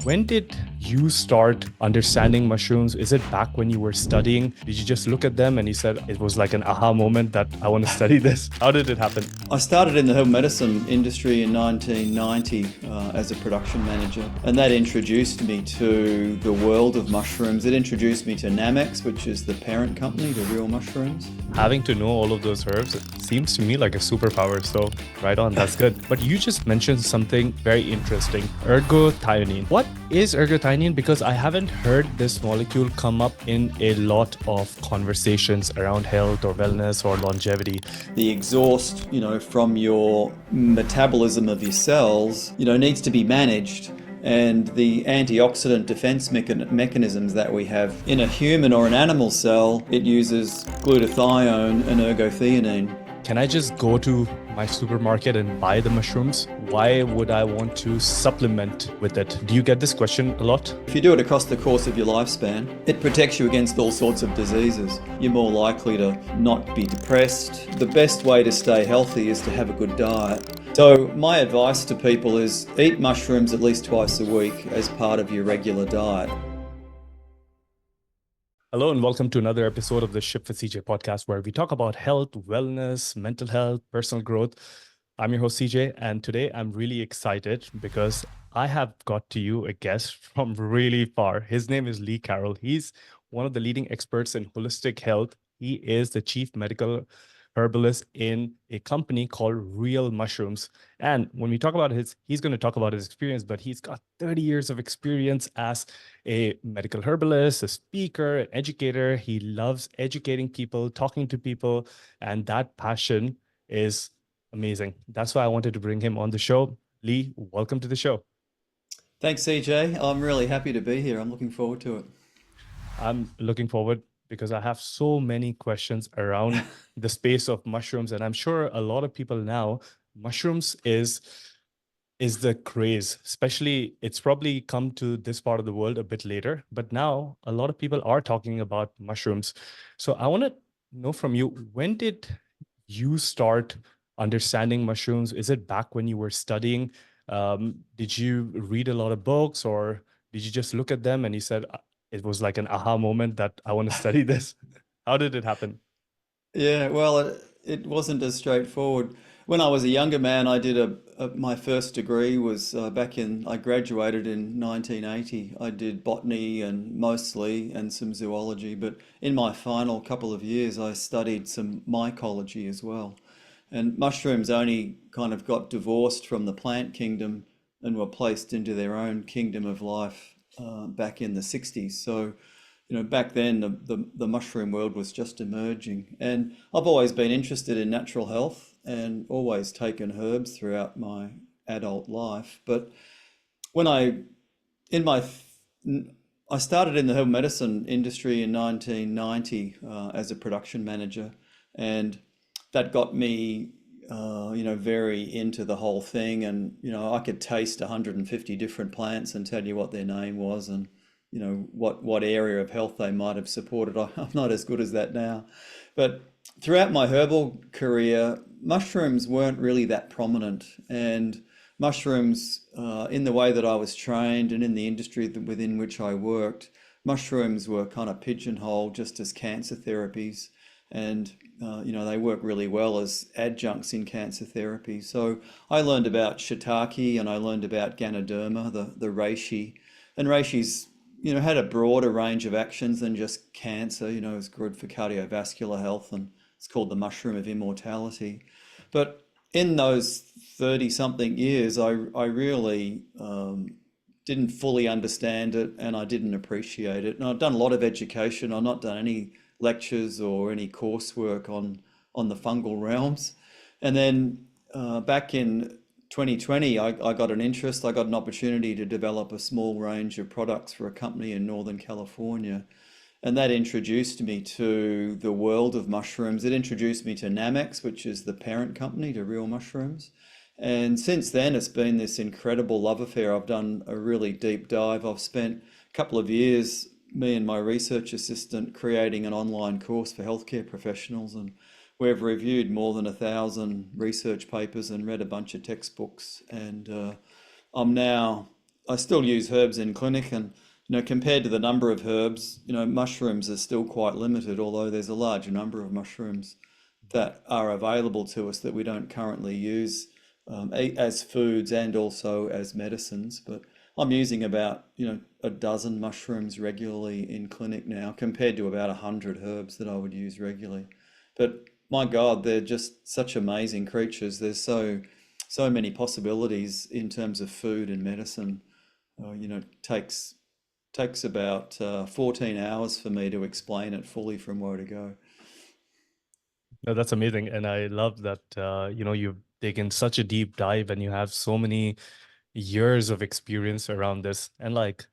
When did you start understanding mushrooms? Is it back when you were studying? Did you just look at them and you said it was like an aha moment that I want to study this? How did it happen? I started in the herbal medicine industry in 1990 as a production manager, and that introduced me to the world of mushrooms. It introduced me to Namex, which is the parent company to Real Mushrooms. Having to know all of those herbs seems to me like a superpower. So, right on, that's good. But you just mentioned something very interesting, ergothioneine. What is ergothioneine? Because I haven't heard this molecule come up in a lot of conversations around health or wellness or longevity. The exhaust, from your metabolism of your cells, needs to be managed. And the antioxidant defense mechanisms that we have in a human or an animal cell, it uses glutathione and ergotheanine. Can I just go to my supermarket and buy the mushrooms? Why would I want to supplement with it? Do you get this question a lot? If you do it across the course of your lifespan, it protects you against all sorts of diseases. You're more likely to not be depressed. The best way to stay healthy is to have a good diet. So my advice to people is eat mushrooms at least twice a week as part of your regular diet. Hello and welcome to another episode of the Ship for CJ podcast, where we talk about health, wellness, mental health, personal growth. I'm your host CJ, and today I'm really excited because I have got to you a guest from really far. His name is Carroll. He's one of the leading experts in holistic health. He is the chief medical herbalist in a company called Real Mushrooms. And when we talk about he's going to talk about his experience, but he's got 30 years of experience as a medical herbalist, a speaker, an educator. He loves educating people, talking to people, and that passion is amazing. That's why I wanted to bring him on the show. Lee, welcome to the show. Thanks, CJ. I'm really happy to be here. I'm looking forward to it. I'm looking forward because I have so many questions around the space of mushrooms. And I'm sure a lot of people now, mushrooms is the craze, especially it's probably come to this part of the world a bit later, but now a lot of people are talking about mushrooms. So I want to know from you, when did you start understanding mushrooms? Is it back when you were studying? Did you read a lot of books, or did you just look at them and you said it was like an aha moment that I want to study this? How did it happen? Yeah, well, it wasn't as straightforward. When I was a younger man, I did my first degree was I graduated in 1980. I did botany and some zoology, but in my final couple of years, I studied some mycology as well. And mushrooms only kind of got divorced from the plant kingdom and were placed into their own kingdom of life back in the 60s. So back then the mushroom world was just emerging. And I've always been interested in natural health and always taken herbs throughout my adult life. But when in my, I started in the herbal medicine industry in 1990 as a production manager, and that got me, very into the whole thing. And, I could taste 150 different plants and tell you what their name was and what area of health they might have supported. I'm not as good as that now, but throughout my herbal career, mushrooms weren't really that prominent. And mushrooms, in the way that I was trained and in the industry within which I worked, mushrooms were kind of pigeonholed just as cancer therapies. And they work really well as adjuncts in cancer therapy. So I learned about shiitake and I learned about Ganoderma, the reishi. And reishi's had a broader range of actions than just cancer. It's good for cardiovascular health, and it's called the mushroom of immortality. But in those 30 something years, I really didn't fully understand it, and I didn't appreciate it. And I've done a lot of education. I've not done any lectures or any coursework on the fungal realms. And then back in 2020, I got an interest. I got an opportunity to develop a small range of products for a company in Northern California. And that introduced me to the world of mushrooms. It introduced me to Namex, which is the parent company to Real Mushrooms. And since then, it's been this incredible love affair. I've done a really deep dive. I've spent a couple of years, me and my research assistant, creating an online course for healthcare professionals. And we've reviewed more than 1,000 research papers and read a bunch of textbooks. And I'm now I still use herbs in clinic, and compared to the number of herbs, mushrooms are still quite limited, although there's a large number of mushrooms that are available to us that we don't currently use as foods and also as medicines. But I'm using about, a dozen mushrooms regularly in clinic now, compared to about 100 herbs that I would use regularly. But my God, they're just such amazing creatures. There's so many possibilities in terms of food and medicine. Takes about 14 hours for me to explain it fully from where to go. No, that's amazing. And I love that, you've taken such a deep dive and you have so many years of experience around this. And like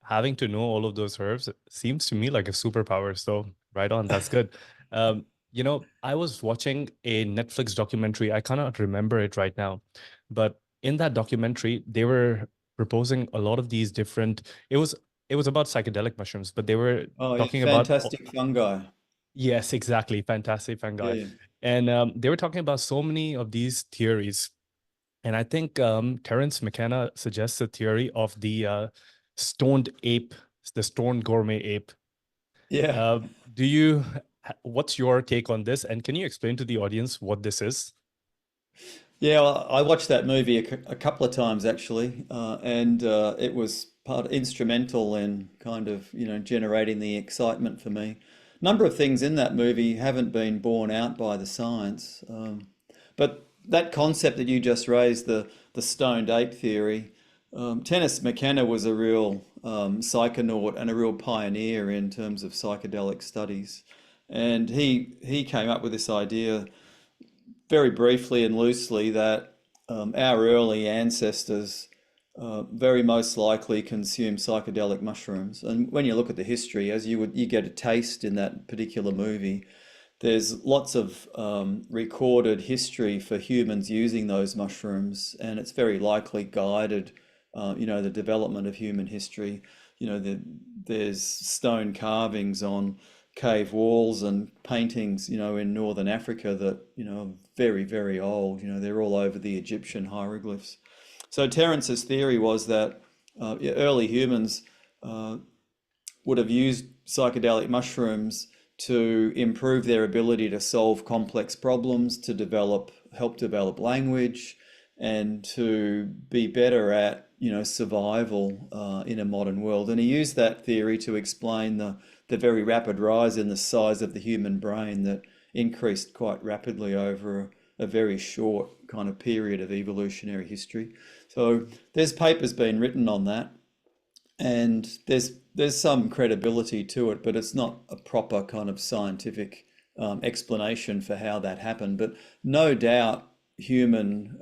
having to know all of those herbs seems to me like a superpower. So right on, that's good. I was watching a Netflix documentary. I cannot remember it right now, but in that documentary, they were proposing a lot of these different. It was about psychedelic mushrooms, but they were Oh yeah, talking about. fantastic fungi. Yes, exactly. Fantastic fungi. Yeah, And they were talking about so many of these theories. And I think Terence McKenna suggests a theory of the stoned ape, the stoned gourmet ape. yeah. Uh, what's your take on this? And can you explain to the audience what this is? Yeah, well, I watched that movie a couple of times actually, and it was instrumental in kind of generating the excitement for me. Number of things in that movie haven't been borne out by the science, but that concept that you just raised, the stoned ape theory, Tennis McKenna was a real psychonaut and a real pioneer in terms of psychedelic studies, and he came up with this idea very briefly and loosely that our early ancestors very most likely consumed psychedelic mushrooms. And when you look at the history, as you get a taste in that particular movie, there's lots of recorded history for humans using those mushrooms, and it's very likely guided, the development of human history. There's stone carvings on cave walls and paintings, in northern Africa that, are very, very old. They're all over the Egyptian hieroglyphs. So Terence's theory was that yeah, early humans would have used psychedelic mushrooms to improve their ability to solve complex problems, to help develop language, and to be better at, survival in a modern world. And he used that theory to explain the very rapid rise in the size of the human brain that increased quite rapidly over a very short kind of period of evolutionary history. So there's papers being written on that, and there's some credibility to it, but it's not a proper kind of scientific explanation for how that happened. But no doubt human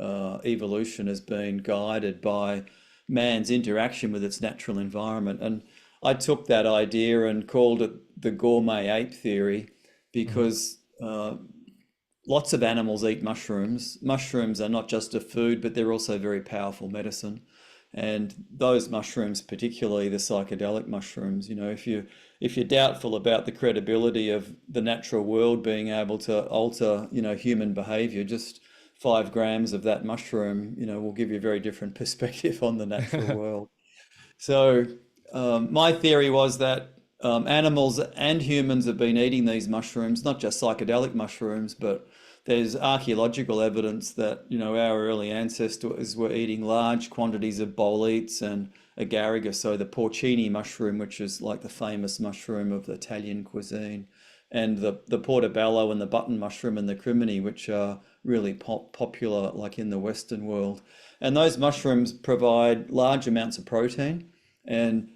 evolution has been guided by man's interaction with its natural environment. And I took that idea and called it the gourmet ape theory Mhm. because lots of animals eat mushrooms. Mushrooms are not just a food, but they're also very powerful medicine. And those mushrooms, particularly the psychedelic mushrooms, if you're doubtful about the credibility of the natural world being able to alter, human behavior, just 5 grams of that mushroom, will give you a very different perspective on the natural world. So my theory was that animals and humans have been eating these mushrooms, not just psychedelic mushrooms, but there's archaeological evidence that our early ancestors were eating large quantities of boletes and agaricus, so the porcini mushroom, which is like the famous mushroom of the Italian cuisine, and the portobello and the button mushroom and the crimini, which are really popular like in the Western world. And those mushrooms provide large amounts of protein, and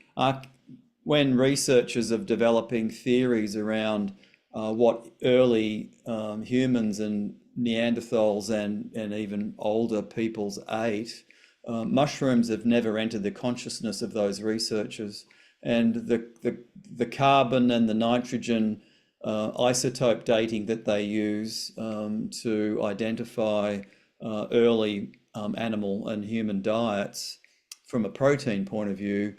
when researchers are developing theories around what early humans and Neanderthals and even older peoples ate, mushrooms have never entered the consciousness of those researchers. And the carbon and the nitrogen isotope dating that they use to identify early animal and human diets from a protein point of view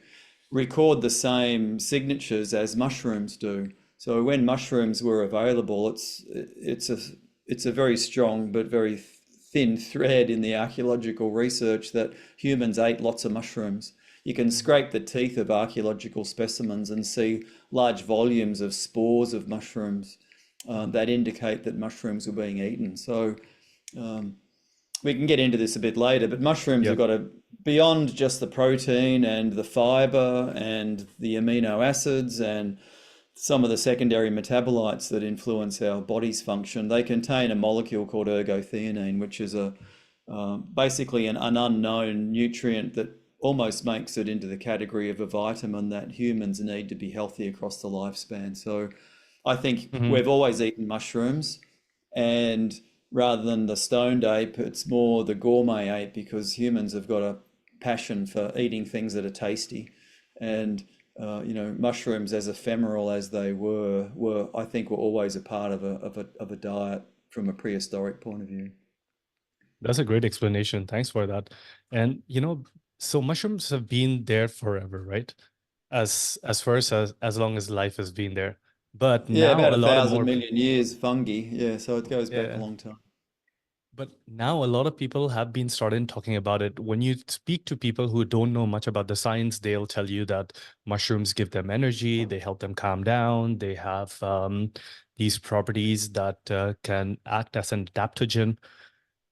record the same signatures as mushrooms do. So when mushrooms were available, it's a very strong but very thin thread in the archaeological research that humans ate lots of mushrooms. You can scrape the teeth of archaeological specimens and see large volumes of spores of mushrooms that indicate that mushrooms were being eaten. So we can get into this a bit later, but mushrooms have Yep. got a beyond just the protein and the fiber and the amino acids and some of the secondary metabolites that influence our body's function. They contain a molecule called ergotheanine, which is a basically an unknown nutrient that almost makes it into the category of a vitamin that humans need to be healthy across the lifespan. So I think Hmm. we've always eaten mushrooms, and rather than the stoned ape, it's more the gourmet ape because humans have got a passion for eating things that are tasty. And mushrooms, as ephemeral as they were I think were always a part of a diet from a prehistoric point of view. That's a great explanation. Thanks for that. And so mushrooms have been there forever, right? As first as long as life has been there. But Yeah, now about a a lot of thousand more million years fungi. Yeah, so it goes back a yeah. long time. But now a lot of people have been started talking about it. When you speak to people who don't know much about the science, they'll tell you that mushrooms give them energy, they help them calm down, they have these properties that can act as an adaptogen.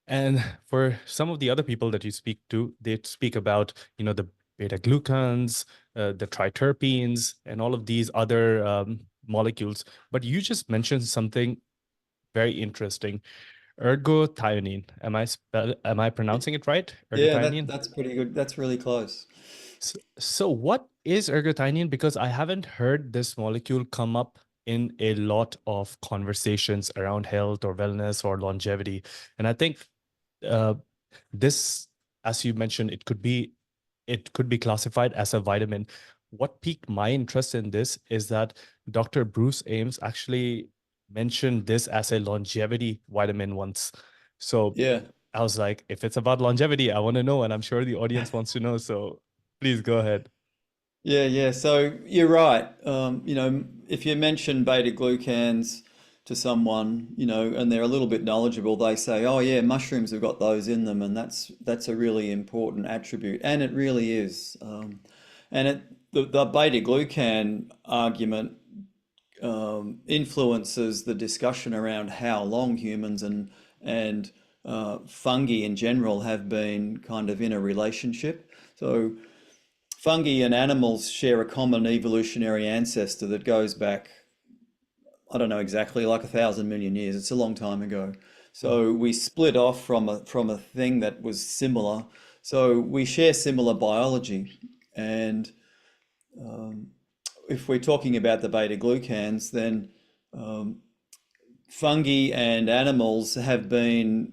And for some of the other people that you speak to, they speak about, the beta-glucans, the triterpenes, and all of these other molecules. But you just mentioned something very interesting. Ergothioneine. Am I pronouncing it right? Yeah, Ergothioneine? that's pretty good. That's really close. So what is ergothioneine? Because I haven't heard this molecule come up in a lot of conversations around health or wellness or longevity. And I think uh, this, as you mentioned, it could be classified as a vitamin. What piqued my interest in this is that Dr. Bruce Ames actually mentioned this as a longevity vitamin once. So Yeah. I was like, if it's about longevity, I want to know, and I'm sure the audience wants to know. So please go ahead. Yeah, yeah. So you're right. If you mention beta glucans to someone, and they're a little bit knowledgeable, they say, "Oh, yeah, mushrooms have got those in them," and that's a really important attribute, and it really is. And the beta glucan argument influences the discussion around how long humans and fungi in general have been kind of in a relationship. So fungi and animals share a common evolutionary ancestor that goes back, I don't know exactly, like 1,000 million years. It's a long time ago. Mhm. So we split off from a thing that was similar. So we share similar biology. And if we're talking about the beta glucans, then fungi and animals have been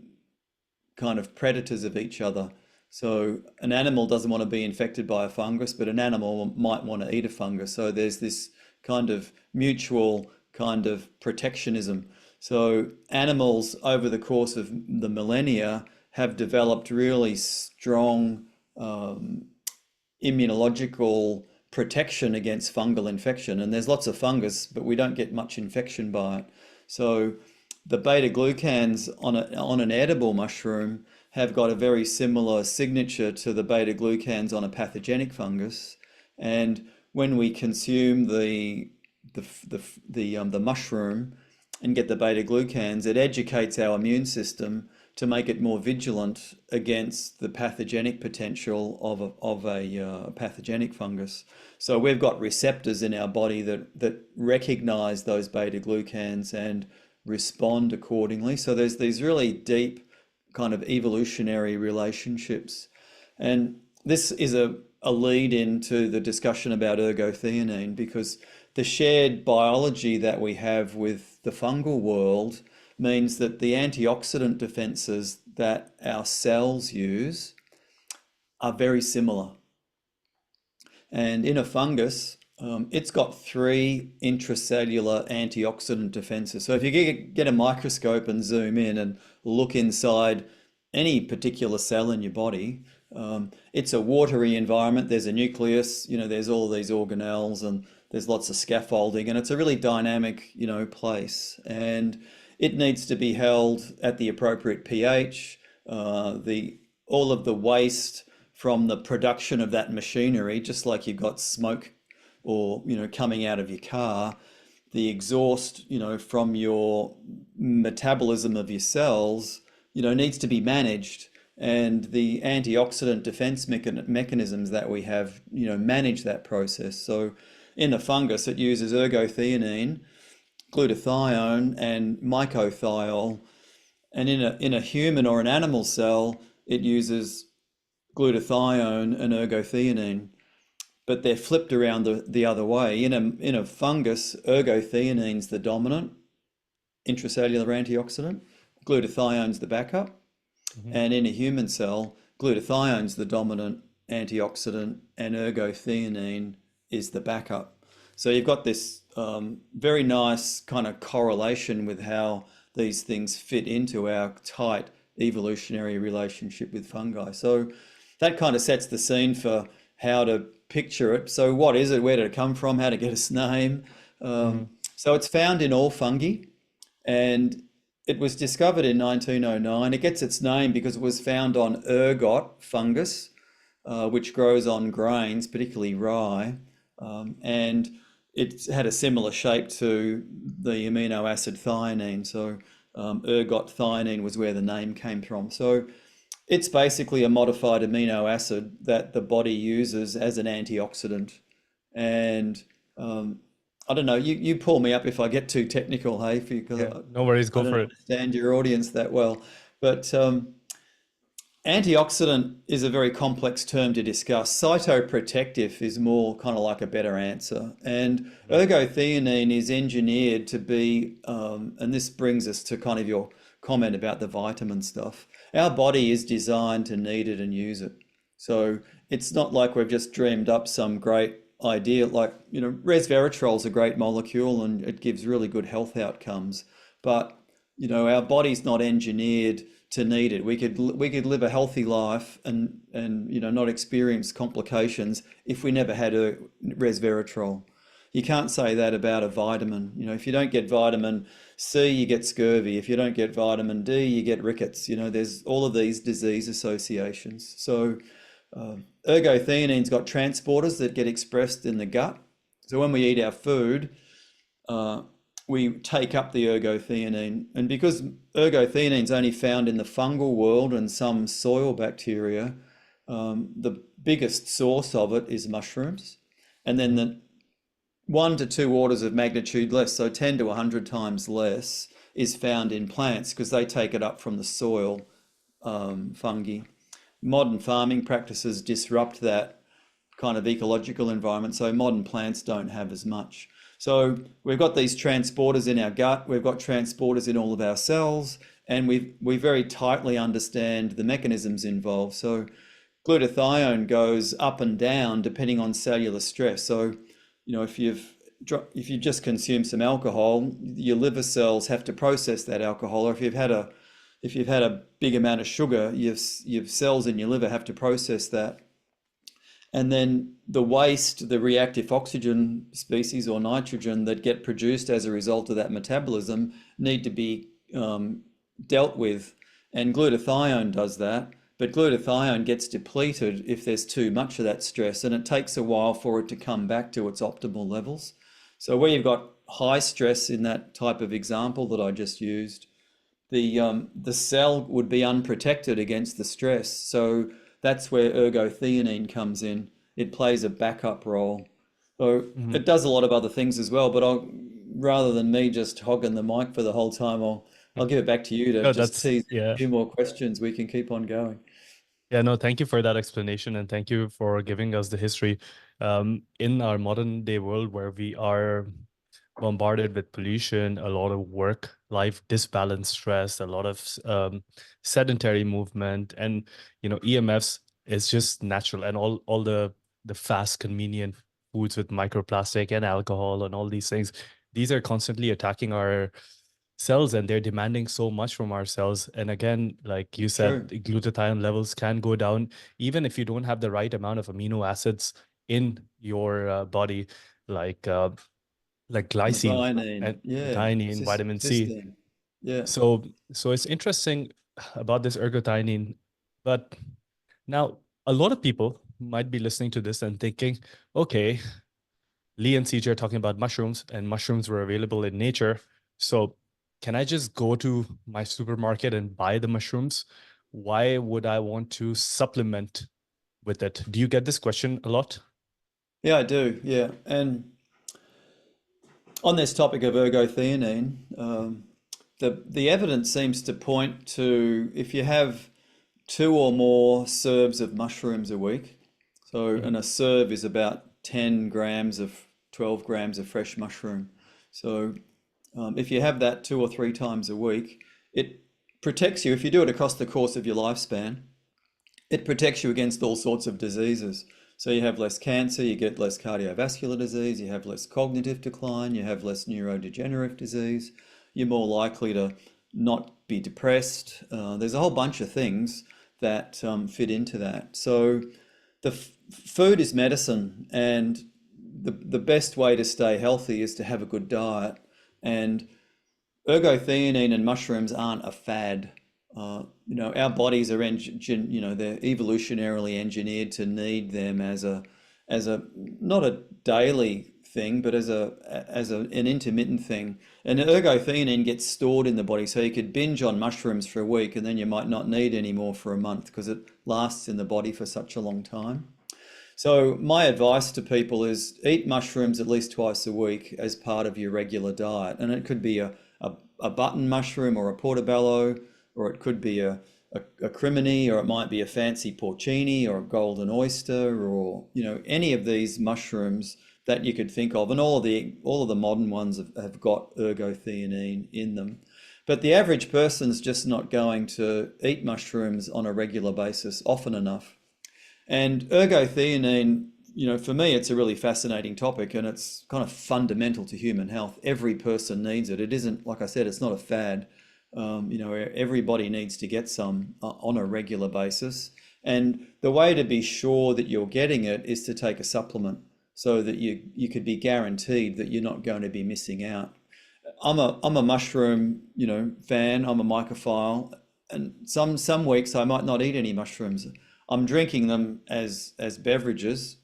kind of predators of each other. So an animal doesn't want to be infected by a fungus, but an animal might want to eat a fungus. So there's this kind of mutual kind of protectionism. So animals over the course of the millennia have developed really strong immunological protection against fungal infection. And there's lots of fungus, but we don't get much infection by it. So the beta glucans on an edible mushroom have got a very similar signature to the beta glucans on a pathogenic fungus. And when we consume the mushroom and get the beta glucans, it educates our immune system to make it more vigilant against the pathogenic potential of a pathogenic fungus. So we've got receptors in our body that recognize those beta glucans and respond accordingly. So there's these really deep kind of evolutionary relationships. And this is a lead into the discussion about ergotheanine because the shared biology that we have with the fungal world means that the antioxidant defenses that our cells use are very similar. And in a fungus, it's got three intracellular antioxidant defenses. So if you get a microscope and zoom in and look inside any particular cell in your body, it's a watery environment. There's a nucleus, there's all these organelles and there's lots of scaffolding, and it's a really dynamic, place. And it needs to be held at the appropriate pH. The all of the waste from the production of that machinery, just like you've got smoke or, coming out of your car, the exhaust, from your metabolism of your cells, needs to be managed. And the antioxidant defense mechanisms that we have, manage that process. So in the fungus, it uses ergotheanine, glutathione, and mycothiol. And in a human or an animal cell, it uses glutathione and ergotheanine, but they're flipped around the other way. In a fungus, ergothionene's the dominant intracellular antioxidant, glutathione's the backup, Mhm. and in a human cell, glutathione's the dominant antioxidant, and ergotheanine is the backup. So you've got this very nice kind of correlation with how these things fit into our tight evolutionary relationship with fungi. So that kind of sets the scene for how to picture it. So what is it? Where did it come from? How to get its name? Mhm. So it's found in all fungi, and it was discovered in 1909. It gets its name because it was found on ergot fungus, which grows on grains, particularly rye, and it had a similar shape to the amino acid thionine. So ergothioneine was where the name came from. So it's basically a modified amino acid that the body uses as an antioxidant. And I don't know, you pull me up if I get too technical, hey, because Yeah, no worries, I go don't for it. understand your audience that well. But antioxidant is a very complex term to discuss. Cytoprotective is more kind of like a better answer. And Mhm. ergotheanine is engineered to be, and this brings us to kind of your comment about the vitamin stuff. Our body is designed to need it and use it. So it's not like we've just dreamed up some great idea. Like, resveratrol is a great molecule and it gives really good health outcomes. But our body's not engineered to need it. We could live a healthy life and not experience complications if we never had a resveratrol. You can't say that about a vitamin. If you don't get vitamin C, you get scurvy. If you don't get vitamin D, you get rickets. There's all of these disease associations. So ergothionene's got transporters that get expressed in the gut. So when we eat our food, uh, we take up the ergotheanine. And because ergotheanine is only found in the fungal world and some soil bacteria, the biggest source of it is mushrooms. And then Mhm. the 1 to 2 orders of magnitude less, so 10 to 100 times less, is found in plants because they take it up from the soil, fungi. Modern farming practices disrupt that kind of ecological environment. So modern plants don't have as much. So we've got these transporters in our gut, we've got transporters in all of our cells, and we very tightly understand the mechanisms involved. So glutathione goes up and down depending on cellular stress. So, if you just consume some alcohol, your liver cells have to process that alcohol. Or if you've had a big amount of sugar, your cells in your liver have to process that. And then the waste, the reactive oxygen species or nitrogen that get produced as a result of that metabolism need to be dealt with. And glutathione does that. But glutathione gets depleted if there's too much of that stress, and it takes a while for it to come back to its optimal levels. So where you've got high stress in that type of example that I just used, the cell would be unprotected against the stress. So that's where ergotheanine comes in. It plays a backup role. So Mhm. it does a lot of other things as well, but rather than me just hogging the mic for the whole time, I'll give it back to you to No, just that's tease a yeah. few more questions. We can keep on going. Yeah, no, thank you for that explanation and thank you for giving us the history. In our modern day world where we are bombarded with pollution, a lot of work, life disbalance, stress, a lot of sedentary movement, and EMFs is just natural, and all the fast, convenient foods with microplastic and alcohol and all these things, these are constantly attacking our cells and they're demanding so much from our cells. And again, like you said, True. the glutathione levels can go down even if you don't have the right amount of amino acids in your body, like uh, like glycine Methionine. and Yeah. methionine, vitamin C. Cysteine. Yeah. So it's interesting about this ergothioneine, but now a lot of people might be listening to this and thinking, okay, Lee and CJ are talking about mushrooms, and mushrooms were available in nature. So, can I just go to my supermarket and buy the mushrooms? Why would I want to supplement with it? Do you get this question a lot? Yeah, I do. Yeah. And on this topic of ergotheanine, the evidence seems to point to if you have two or more serves of mushrooms a week, so Mhm. and a serve is about 10 grams of 12 grams of fresh mushroom. So if you have that 2 or 3 times a week, it protects you. If you do it across the course of your lifespan, it protects you against all sorts of diseases. So you have less cancer, you get less cardiovascular disease, you have less cognitive decline, you have less neurodegenerative disease, you're more likely to not be depressed. There's a whole bunch of things that fit into that. So food is medicine, and the best way to stay healthy is to have a good diet. And ergotheanine and mushrooms aren't a fad. Our bodies are, they're evolutionarily engineered to need them as a not a daily thing, but an intermittent thing. And ergotheanine gets stored in the body, so you could binge on mushrooms for a week, and then you might not need any more for a month because it lasts in the body for such a long time. So my advice to people is eat mushrooms at least twice a week as part of your regular diet. And it could be a button mushroom or a portobello, or it could be a crimini, or it might be a fancy porcini or a golden oyster, or any of these mushrooms that you could think of. And all of the modern ones have got ergotheanine in them. But the average person's just not going to eat mushrooms on a regular basis often enough. And ergotheanine, for me, it's a really fascinating topic, and it's kind of fundamental to human health. Every person needs it. It isn't, like I said, it's not a fad. Everybody needs to get some on a regular basis. And the way to be sure that you're getting it is to take a supplement so that you could be guaranteed that you're not going to be missing out. I'm a mushroom, fan. I'm a mycophile, and some weeks I might not eat any mushrooms. I'm drinking them as beverages,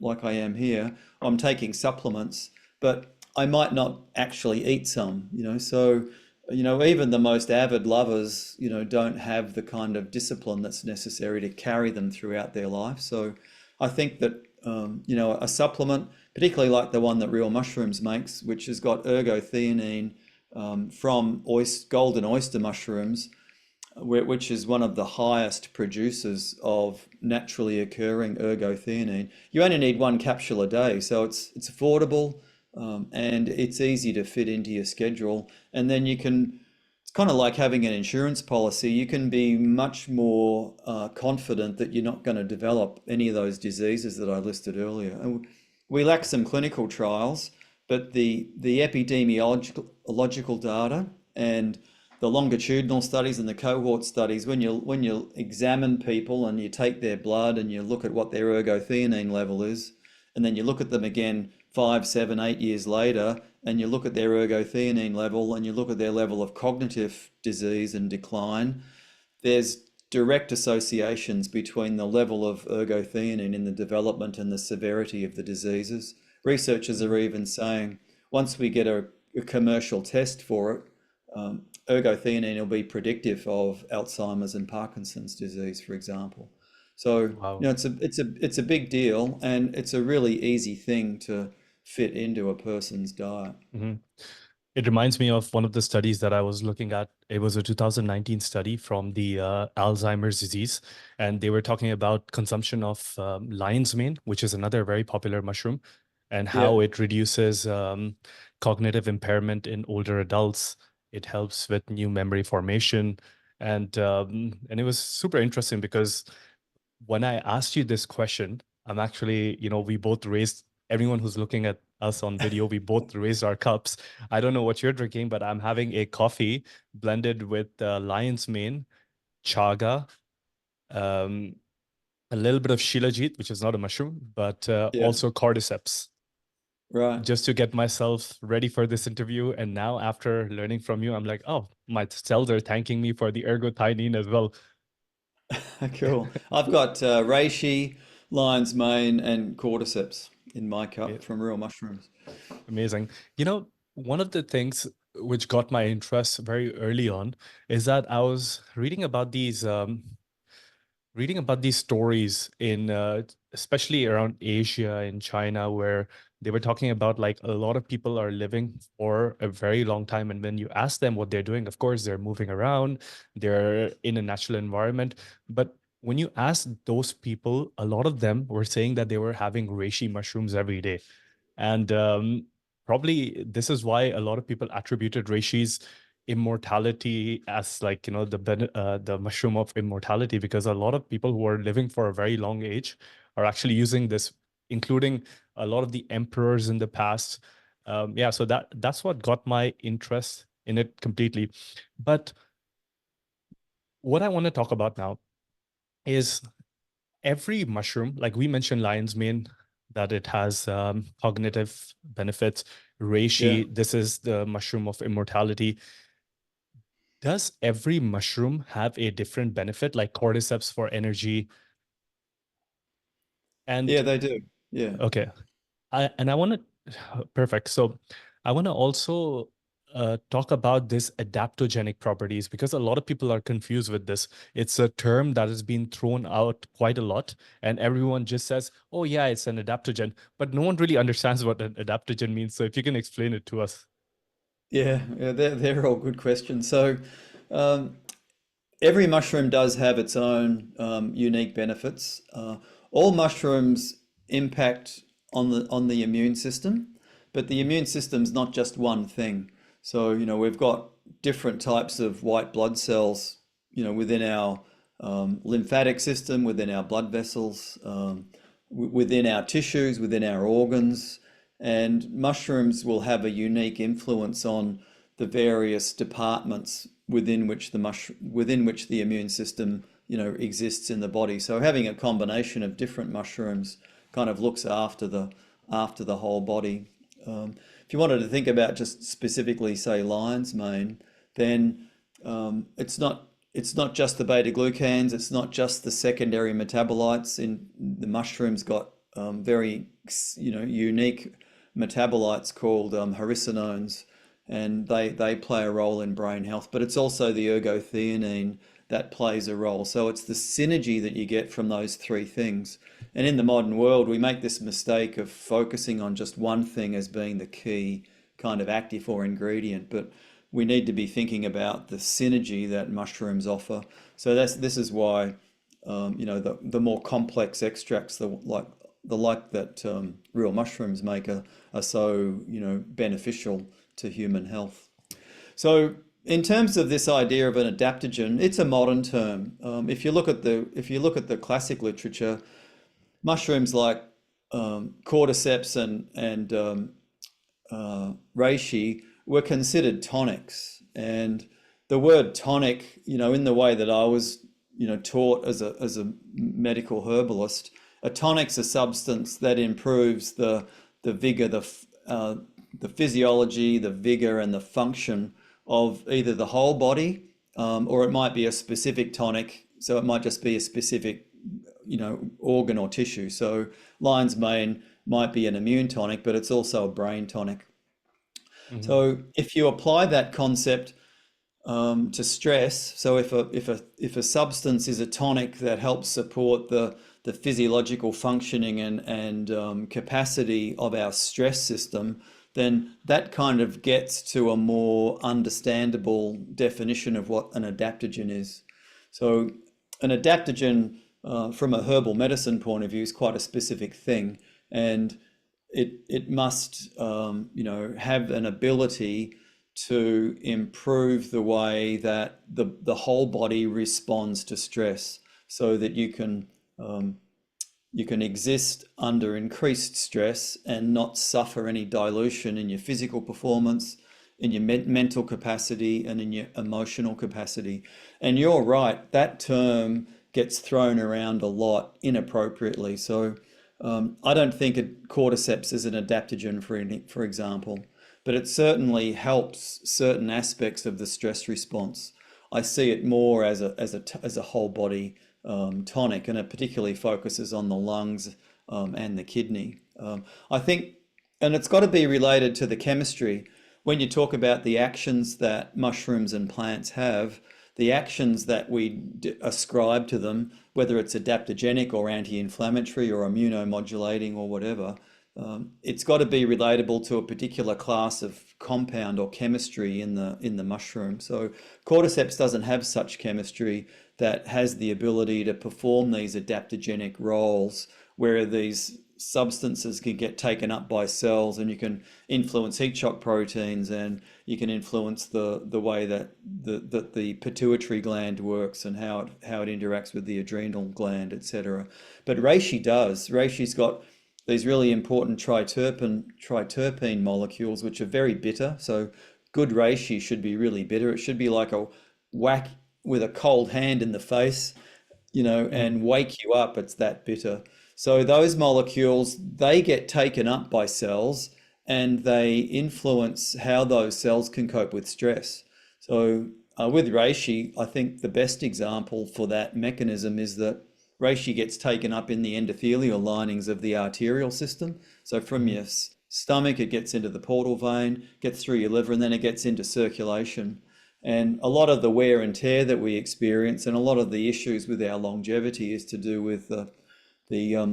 like I am here. I'm taking supplements, but I might not actually eat some, So, even the most avid lovers, don't have the kind of discipline that's necessary to carry them throughout their life. So, I think that a supplement, particularly like the one that Real Mushrooms makes, which has got ergotheanine from golden oyster mushrooms, which is one of the highest producers of naturally occurring ergotheanine. You only need one capsule a day, so it's affordable, and it's easy to fit into your schedule. And then it's kind of like having an insurance policy. You can be much more confident that you're not going to develop any of those diseases that I listed earlier. And we lack some clinical trials, but the epidemiological data and the longitudinal studies and the cohort studies, when you examine people and you take their blood and you look at what their ergotheanine level is, and then you look at them again 5, 7, 8 years later, and you look at their ergotheanine level and you look at their level of cognitive disease and decline, there's direct associations between the level of ergotheanine in the development and the severity of the diseases. Researchers are even saying once we get a commercial test for it, ergotheanine will be predictive of Alzheimer's and Parkinson's disease, for example. So, Wow. it's a big deal, and it's a really easy thing to fit into a person's diet. Mhm. It reminds me of one of the studies that I was looking at. It was a 2019 study from the Alzheimer's disease, and they were talking about consumption of lion's mane, which is another very popular mushroom, and Yeah. how it reduces cognitive impairment in older adults. It helps with new memory formation, and it was super interesting because when I asked you this question, I'm actually, we both raised, everyone who's looking at us on video, we both raised our cups. I don't know what you're drinking, but I'm having a coffee blended with lion's mane, chaga, um, a little bit of shilajit, which is not a mushroom, but Yeah. also cordyceps, Right. just to get myself ready for this interview. And now, after learning from you, I'm like, oh, my cells are thanking me for the ergothioneine as well. Cool. I've got reishi, lion's mane, and cordyceps in my cup from real mushrooms. Amazing. One of the things which got my interest very early on is that I was reading about these stories in especially around Asia and China, where they were talking about like a lot of people are living for a very long time, and when you ask them what they're doing, of course they're moving around, they're in a natural environment, but when you ask those people, a lot of them were saying that they were having reishi mushrooms every day. And probably this is why a lot of people attributed reishi's immortality as, like, the mushroom of immortality, because a lot of people who are living for a very long age are actually using this, including a lot of the emperors in the past. Yeah, so that's what got my interest in it completely. But what I want to talk about now is every mushroom, like we mentioned lion's mane, that it has cognitive benefits. Yeah. Reishi, this is the mushroom of immortality. Does every mushroom have a different benefit, like cordyceps for energy? And Yeah, they do. Yeah. okay, I want to perfect. So I want to also talk about this adaptogenic properties, because a lot of people are confused with this. It's a term that has been thrown out quite a lot, and everyone just says, "Oh yeah, it's an adaptogen," but no one really understands what an adaptogen means. So if you can explain it to us. Yeah, they're all good questions. So, um, every mushroom does have its own unique benefits. All mushrooms impact on the immune system, but the immune system's not just one thing. So, we've got different types of white blood cells, within our lymphatic system, within our blood vessels, within our tissues, within our organs, and mushrooms will have a unique influence on the various departments within which the immune system exists in the body. So having a combination of different mushrooms kind of looks after the whole body. If you wanted to think about just specifically, say, lion's mane, then it's not just the beta-glucans, it's not just the secondary metabolites. In the mushrooms got very unique metabolites called haricinones, and they play a role in brain health. But it's also the ergotheanine that plays a role. So it's the synergy that you get from those three things. And in the modern world, we make this mistake of focusing on just one thing as being the key kind of active or ingredient, but we need to be thinking about the synergy that mushrooms offer. So this is why the more complex extracts, the like that real mushrooms make are so beneficial to human health. So in terms of this idea of an adaptogen, it's a modern term. If you look at the classic literature, mushrooms like cordyceps and reishi were considered tonics. And the word tonic, in the way that I was, taught as a medical herbalist, a tonic's a substance that improves the vigor, the physiology, the vigor, and the function of either the whole body, or it might be a specific tonic. So it might just be a specific, organ or tissue. So lion's mane might be an immune tonic, but it's also a brain tonic. Mhm. So if you apply that concept to stress, so if a substance is a tonic that helps support the physiological functioning and capacity of our stress system, then that kind of gets to a more understandable definition of what an adaptogen is. So an adaptogen, from a herbal medicine point of view, is quite a specific thing, and it must have an ability to improve the way that the whole body responds to stress, so that you can exist under increased stress and not suffer any dilution in your physical performance, in your mental capacity, and in your emotional capacity. And you're right, that term gets thrown around a lot inappropriately. So I don't think cordyceps is an adaptogen, for example, but it certainly helps certain aspects of the stress response. I see it more as a whole body tonic, and it particularly focuses on the lungs and the kidney. I think, and it's got to be related to the chemistry. When you talk about the actions that mushrooms and plants have, the actions that we ascribe to them, whether it's adaptogenic or anti-inflammatory or immunomodulating or whatever, it's got to be relatable to a particular class of compound or chemistry in the mushroom. So cordyceps doesn't have such chemistry that has the ability to perform these adaptogenic roles where these substances can get taken up by cells, and you can influence heat shock proteins, and you can influence the way that the pituitary gland works and how it interacts with the adrenal gland, etc. But reishi does. Reishi's got these really important triterpene molecules, which are very bitter. So good reishi should be really bitter. It should be like a whack with a cold hand in the face, and wake you up. It's that bitter. So those molecules, they get taken up by cells, and they influence how those cells can cope with stress. So with reishi, I think the best example for that mechanism is that reishi gets taken up in the endothelial linings of the arterial system. So from Mhm. your stomach, it gets into the portal vein, gets through your liver, and then it gets into circulation. And a lot of the wear and tear that we experience, and a lot of the issues with our longevity, is to do with the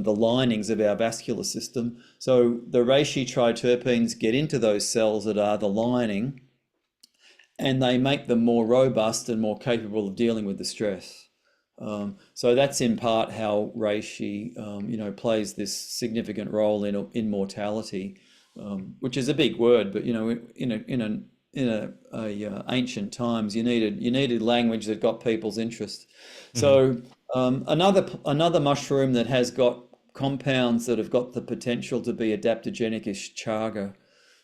linings of our vascular system. So the reishi triterpenes get into those cells that are the lining, and they make them more robust and more capable of dealing with the stress. So that's in part how reishi, plays this significant role in mortality, which is a big word, but in ancient times, you needed language that got people's interest. Mhm. So another mushroom that has got compounds that have got the potential to be adaptogenic is chaga.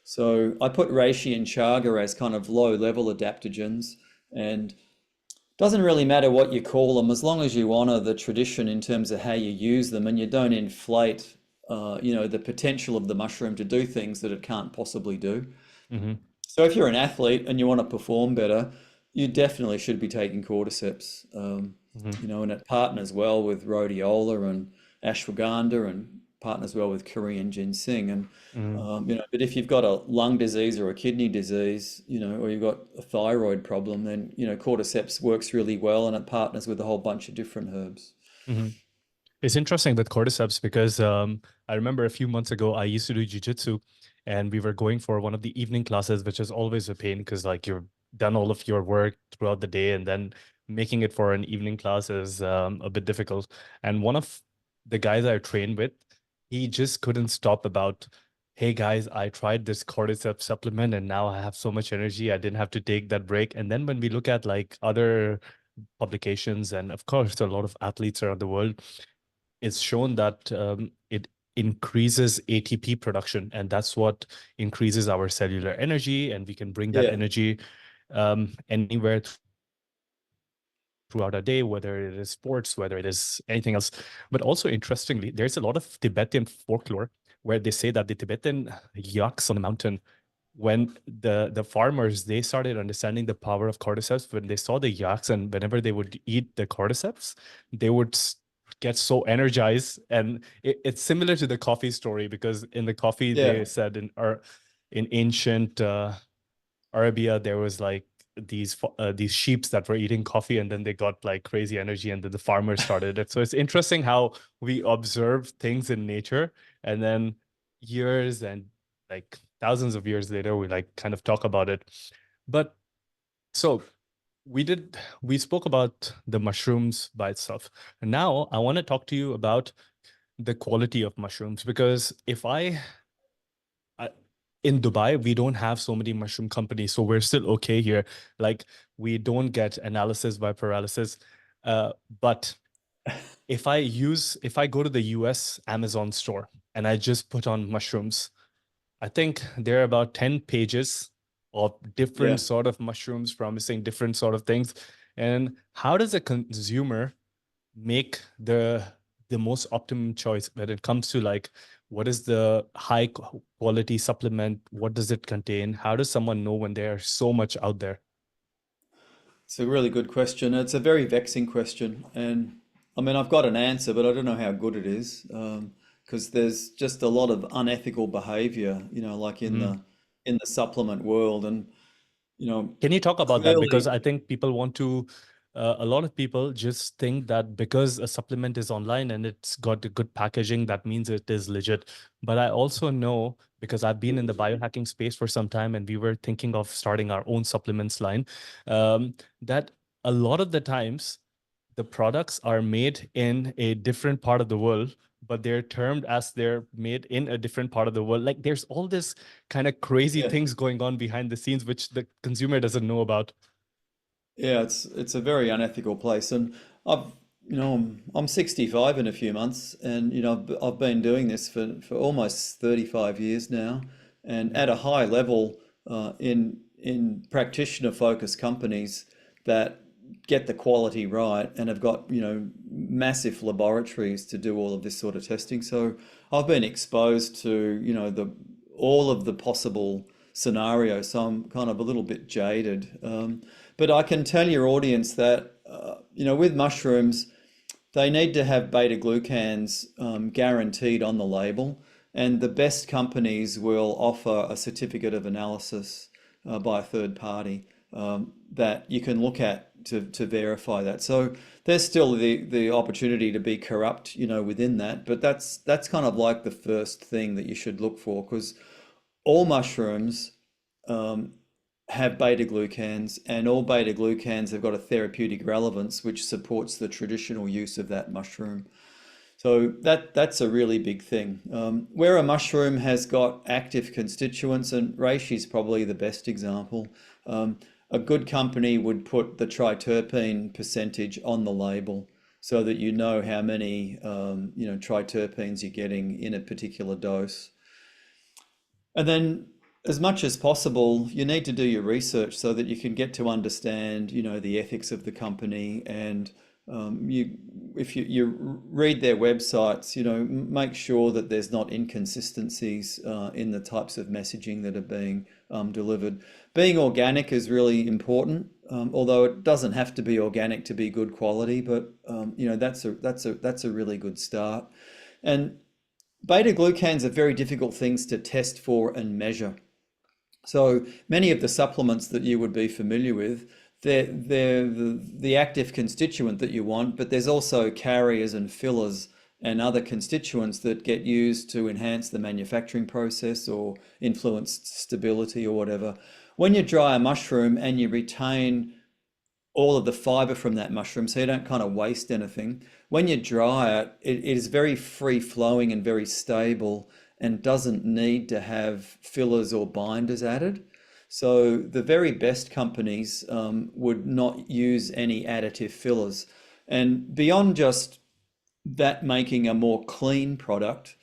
So I put reishi and chaga as kind of low-level adaptogens, and doesn't really matter what you call them as long as you honor the tradition in terms of how you use them, and you don't inflate, the potential of the mushroom to do things that it can't possibly do. Mhm. So if you're an athlete and you want to perform better, you definitely should be taking cordyceps. Mhm. And it partners well with rhodiola and ashwagandha, and partners well with Korean ginseng. And Mhm. but if you've got a lung disease or a kidney disease, or you've got a thyroid problem, then cordyceps works really well, and it partners with a whole bunch of different herbs. Mhm. It's interesting with cordyceps because I remember a few months ago I used to do jujitsu, and we were going for one of the evening classes, which is always a pain because like you've done all of your work throughout the day, and then making it for an evening class is a bit difficult. And one of the guys I trained with, he just couldn't stop about, hey guys, I tried this cordyceps supplement and now I have so much energy. I didn't have to take that break. And then when we look at like other publications, and of course a lot of athletes around the world, it's shown that it increases ATP production, and that's what increases our cellular energy, and we can bring that Yeah. energy anywhere throughout our day, whether it is sports, whether it is anything else. But also, interestingly, there's a lot of Tibetan folklore where they say that the Tibetan yaks on the mountain, when the farmers, they started understanding the power of cordyceps, when they saw the yaks, and whenever they would eat the cordyceps, they would get so energized. And it's similar to the coffee story, because in the coffee they Yeah. said in ancient Arabia, there was like these sheeps that were eating coffee, and then they got like crazy energy, and then the farmers started it. So it's interesting how we observe things in nature, and then years and like thousands of years later, we like kind of talk about it. But so we spoke about the mushrooms by itself. And now I want to talk to you about the quality of mushrooms, because I, in Dubai, we don't have so many mushroom companies, so we're still okay here. Like we don't get analysis by paralysis. But if I go to the US Amazon store and I just put on mushrooms, I think there are about 10 pages of different Yeah. sort of mushrooms promising different sort of things. And how does a consumer make the most optimum choice when it comes to like what is the high quality supplement, what does it contain, how does someone know when there's so much out there? It's a really good question. It's a very vexing question, and I mean, I've got an answer, but I don't know how good it is, because there's just a lot of unethical behavior, like in the supplement world, and Can you talk about that? Because clearly, I think people want to, a lot of people just think that because a supplement is online and it's got a good packaging, that means it is legit. But I also know, because I've been in the biohacking space for some time and we were thinking of starting our own supplements line, that a lot of the times the products are made in a different part of the world, but they're termed as they're made in a different part of the world. Like there's all this kind of crazy yeah. things going on behind the scenes which the consumer doesn't know about. Yeah, it's a very unethical place, and I've I'm 65 in a few months, and I've been doing this for almost 35 years now, and Mhm. at a high level in practitioner focused companies that get the quality right and have got massive laboratories to do all of this sort of testing. So I've been exposed to the all of the possible scenarios, so I'm kind of a little bit jaded. But I can tell your audience that, with mushrooms, they need to have beta glucans guaranteed on the label, and the best companies will offer a certificate of analysis by a third party that you can look at to verify that. So there's still the opportunity to be corrupt, within that, but that's kind of like the first thing that you should look for, because all mushrooms um, have beta glucans, and all beta glucans have got a therapeutic relevance which supports the traditional use of that mushroom. So that's a really big thing. Where a mushroom has got active constituents, and reishi is probably the best example. A good company would put the triterpene percentage on the label so that you know how many triterpenes you're getting in a particular dose. And then, as much as possible, you need to do your research so that you can get to understand, the ethics of the company. And if you read their websites, make sure that there's not inconsistencies in the types of messaging that are being delivered. Being organic is really important, although it doesn't have to be organic to be good quality. But that's a really good start. And beta glucans are very difficult things to test for and measure. So many of the supplements that you would be familiar with, they're the active constituent that you want, but there's also carriers and fillers and other constituents that get used to enhance the manufacturing process or influence stability or whatever. When you dry a mushroom and you retain all of the fiber from that mushroom, so you don't kind of waste anything. When you dry it, it is very free flowing and very stable and doesn't need to have fillers or binders added. So the very best companies would not use any additive fillers. And beyond just that making a more clean product,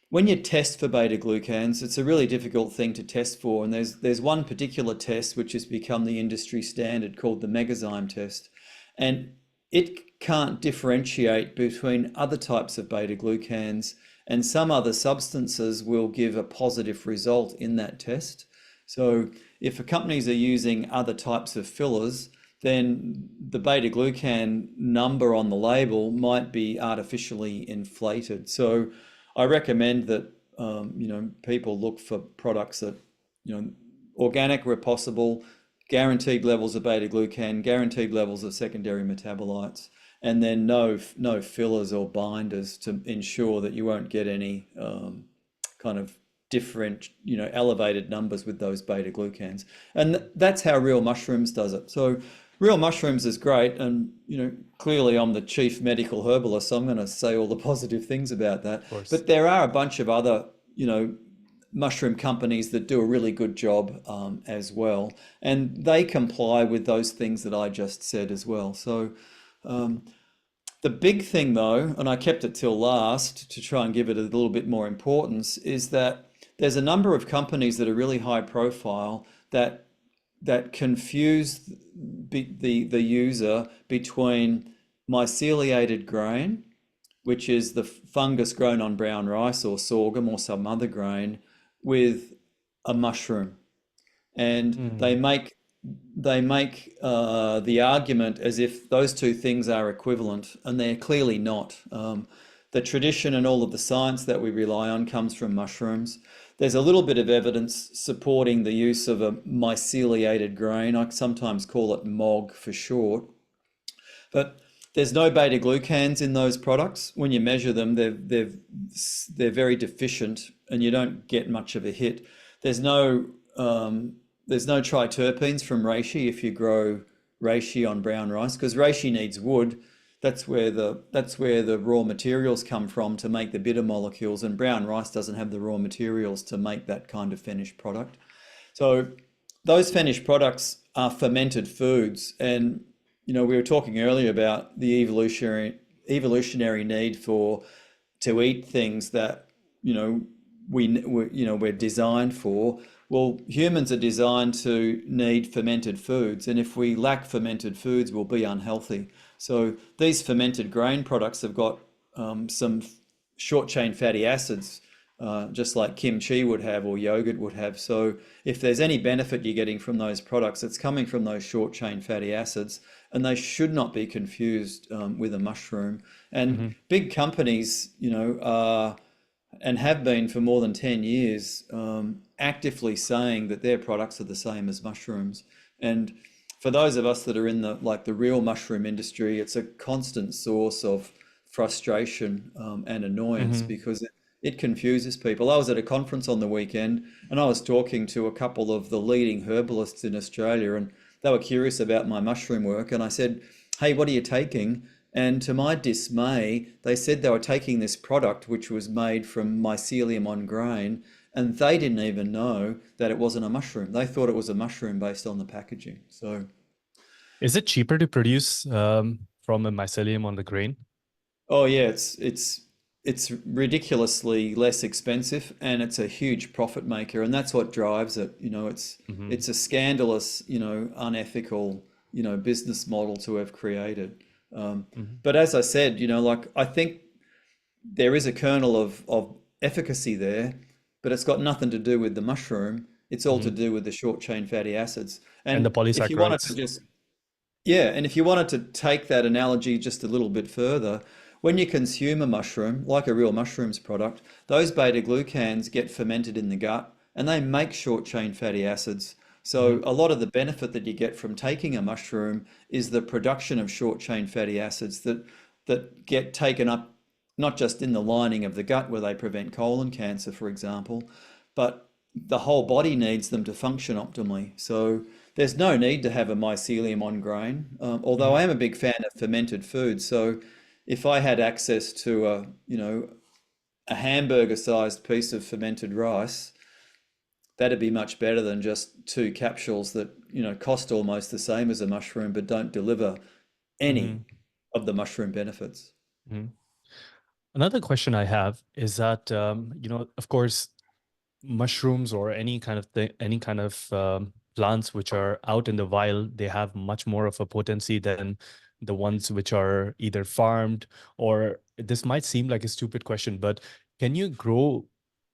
when you test for beta glucans, it's a really difficult thing to test for. And there's one particular test which has become the industry standard called the megazyme test. And it can't differentiate between other types of beta glucans, and some other substances will give a positive result in that test. So if companies are using other types of fillers, then the beta glucan number on the label might be artificially inflated. So I recommend that people look for products that organic where possible, guaranteed levels of beta glucan, guaranteed levels of secondary metabolites, and then no fillers or binders to ensure that you won't get any kind of different, elevated numbers with those beta glucans. And that's how Real Mushrooms does it. So Real Mushrooms is great, and clearly I'm the chief medical herbalist, so I'm going to say all the positive things about that. Of course. But there are a bunch of other, mushroom companies that do a really good job as well, and they comply with those things that I just said as well. So um, the big thing though, and I kept it till last to try and give it a little bit more importance, is that there's a number of companies that are really high profile that confuse the user between myceliated grain, which is the fungus grown on brown rice or sorghum or some other grain, with a mushroom. And they Mm. make they make the argument as if those two things are equivalent, and they're clearly not. The tradition and all of the science that we rely on comes from mushrooms. There's a little bit of evidence supporting the use of a myceliated grain. I sometimes call it MOG for short. But there's no beta-glucans in those products. When you measure them, they're very deficient, and you don't get much of a hit. There's no there's no triterpenes from reishi if you grow reishi on brown rice, because reishi needs wood. That's where the raw materials come from to make the bitter molecules, and brown rice doesn't have the raw materials to make that kind of finished product. So those finished products are fermented foods, and we were talking earlier about the evolutionary need to eat things that we're designed for. Well, humans are designed to need fermented foods, and if we lack fermented foods, we'll be unhealthy. So these fermented grain products have got some short chain fatty acids, just like kimchi would have or yogurt would have. So if there's any benefit you're getting from those products, it's coming from those short chain fatty acids, and they should not be confused with a mushroom. Hmm. And big companies, are and have been for more than 10 years, actively saying that their products are the same as mushrooms. And for those of us that are in the real mushroom industry, it's a constant source of frustration and annoyance, Hmm. because it confuses people. I was at a conference on the weekend, and I was talking to a couple of the leading herbalists in Australia, and they were curious about my mushroom work. And I said, "Hey, what are you taking?" And to my dismay, they said they were taking this product which was made from mycelium on grain, and they didn't even know that it wasn't a mushroom. They thought it was a mushroom based on the packaging. So, Is it cheaper to produce from a mycelium on the grain? oh yeah, it's ridiculously less expensive, and it's a huge profit maker, and that's what drives it. It's Hmm. a scandalous, unethical, business model to have created. Um, Hmm. but as I said, I think there is a kernel of efficacy there, but it's got nothing to do with the mushroom. It's all to Hmm. do with the short chain fatty acids. And the And if you wanted to polysaccharides. just, yeah, and if you wanted to take that analogy just a little bit further, when you consume a mushroom, like a real mushrooms product, those beta glucans get fermented in the gut, and they make short chain fatty acids. So Hmm. a lot of the benefit that you get from taking a mushroom is the production of short chain fatty acids that get taken up not just in the lining of the gut where they prevent colon cancer, for example, but the whole body needs them to function optimally. So there's no need to have a mycelium on grain, although Hmm. I am a big fan of fermented foods. So if I had access to a hamburger-sized piece of fermented rice, that'd be much better than just two capsules that cost almost the same as a mushroom but don't deliver any Hmm. of the mushroom benefits. Hmm. Another question I have is that, of course, mushrooms or any kind of thing, any kind of plants which are out in the wild, they have much more of a potency than the ones which are either farmed, or this might seem like a stupid question, but can you grow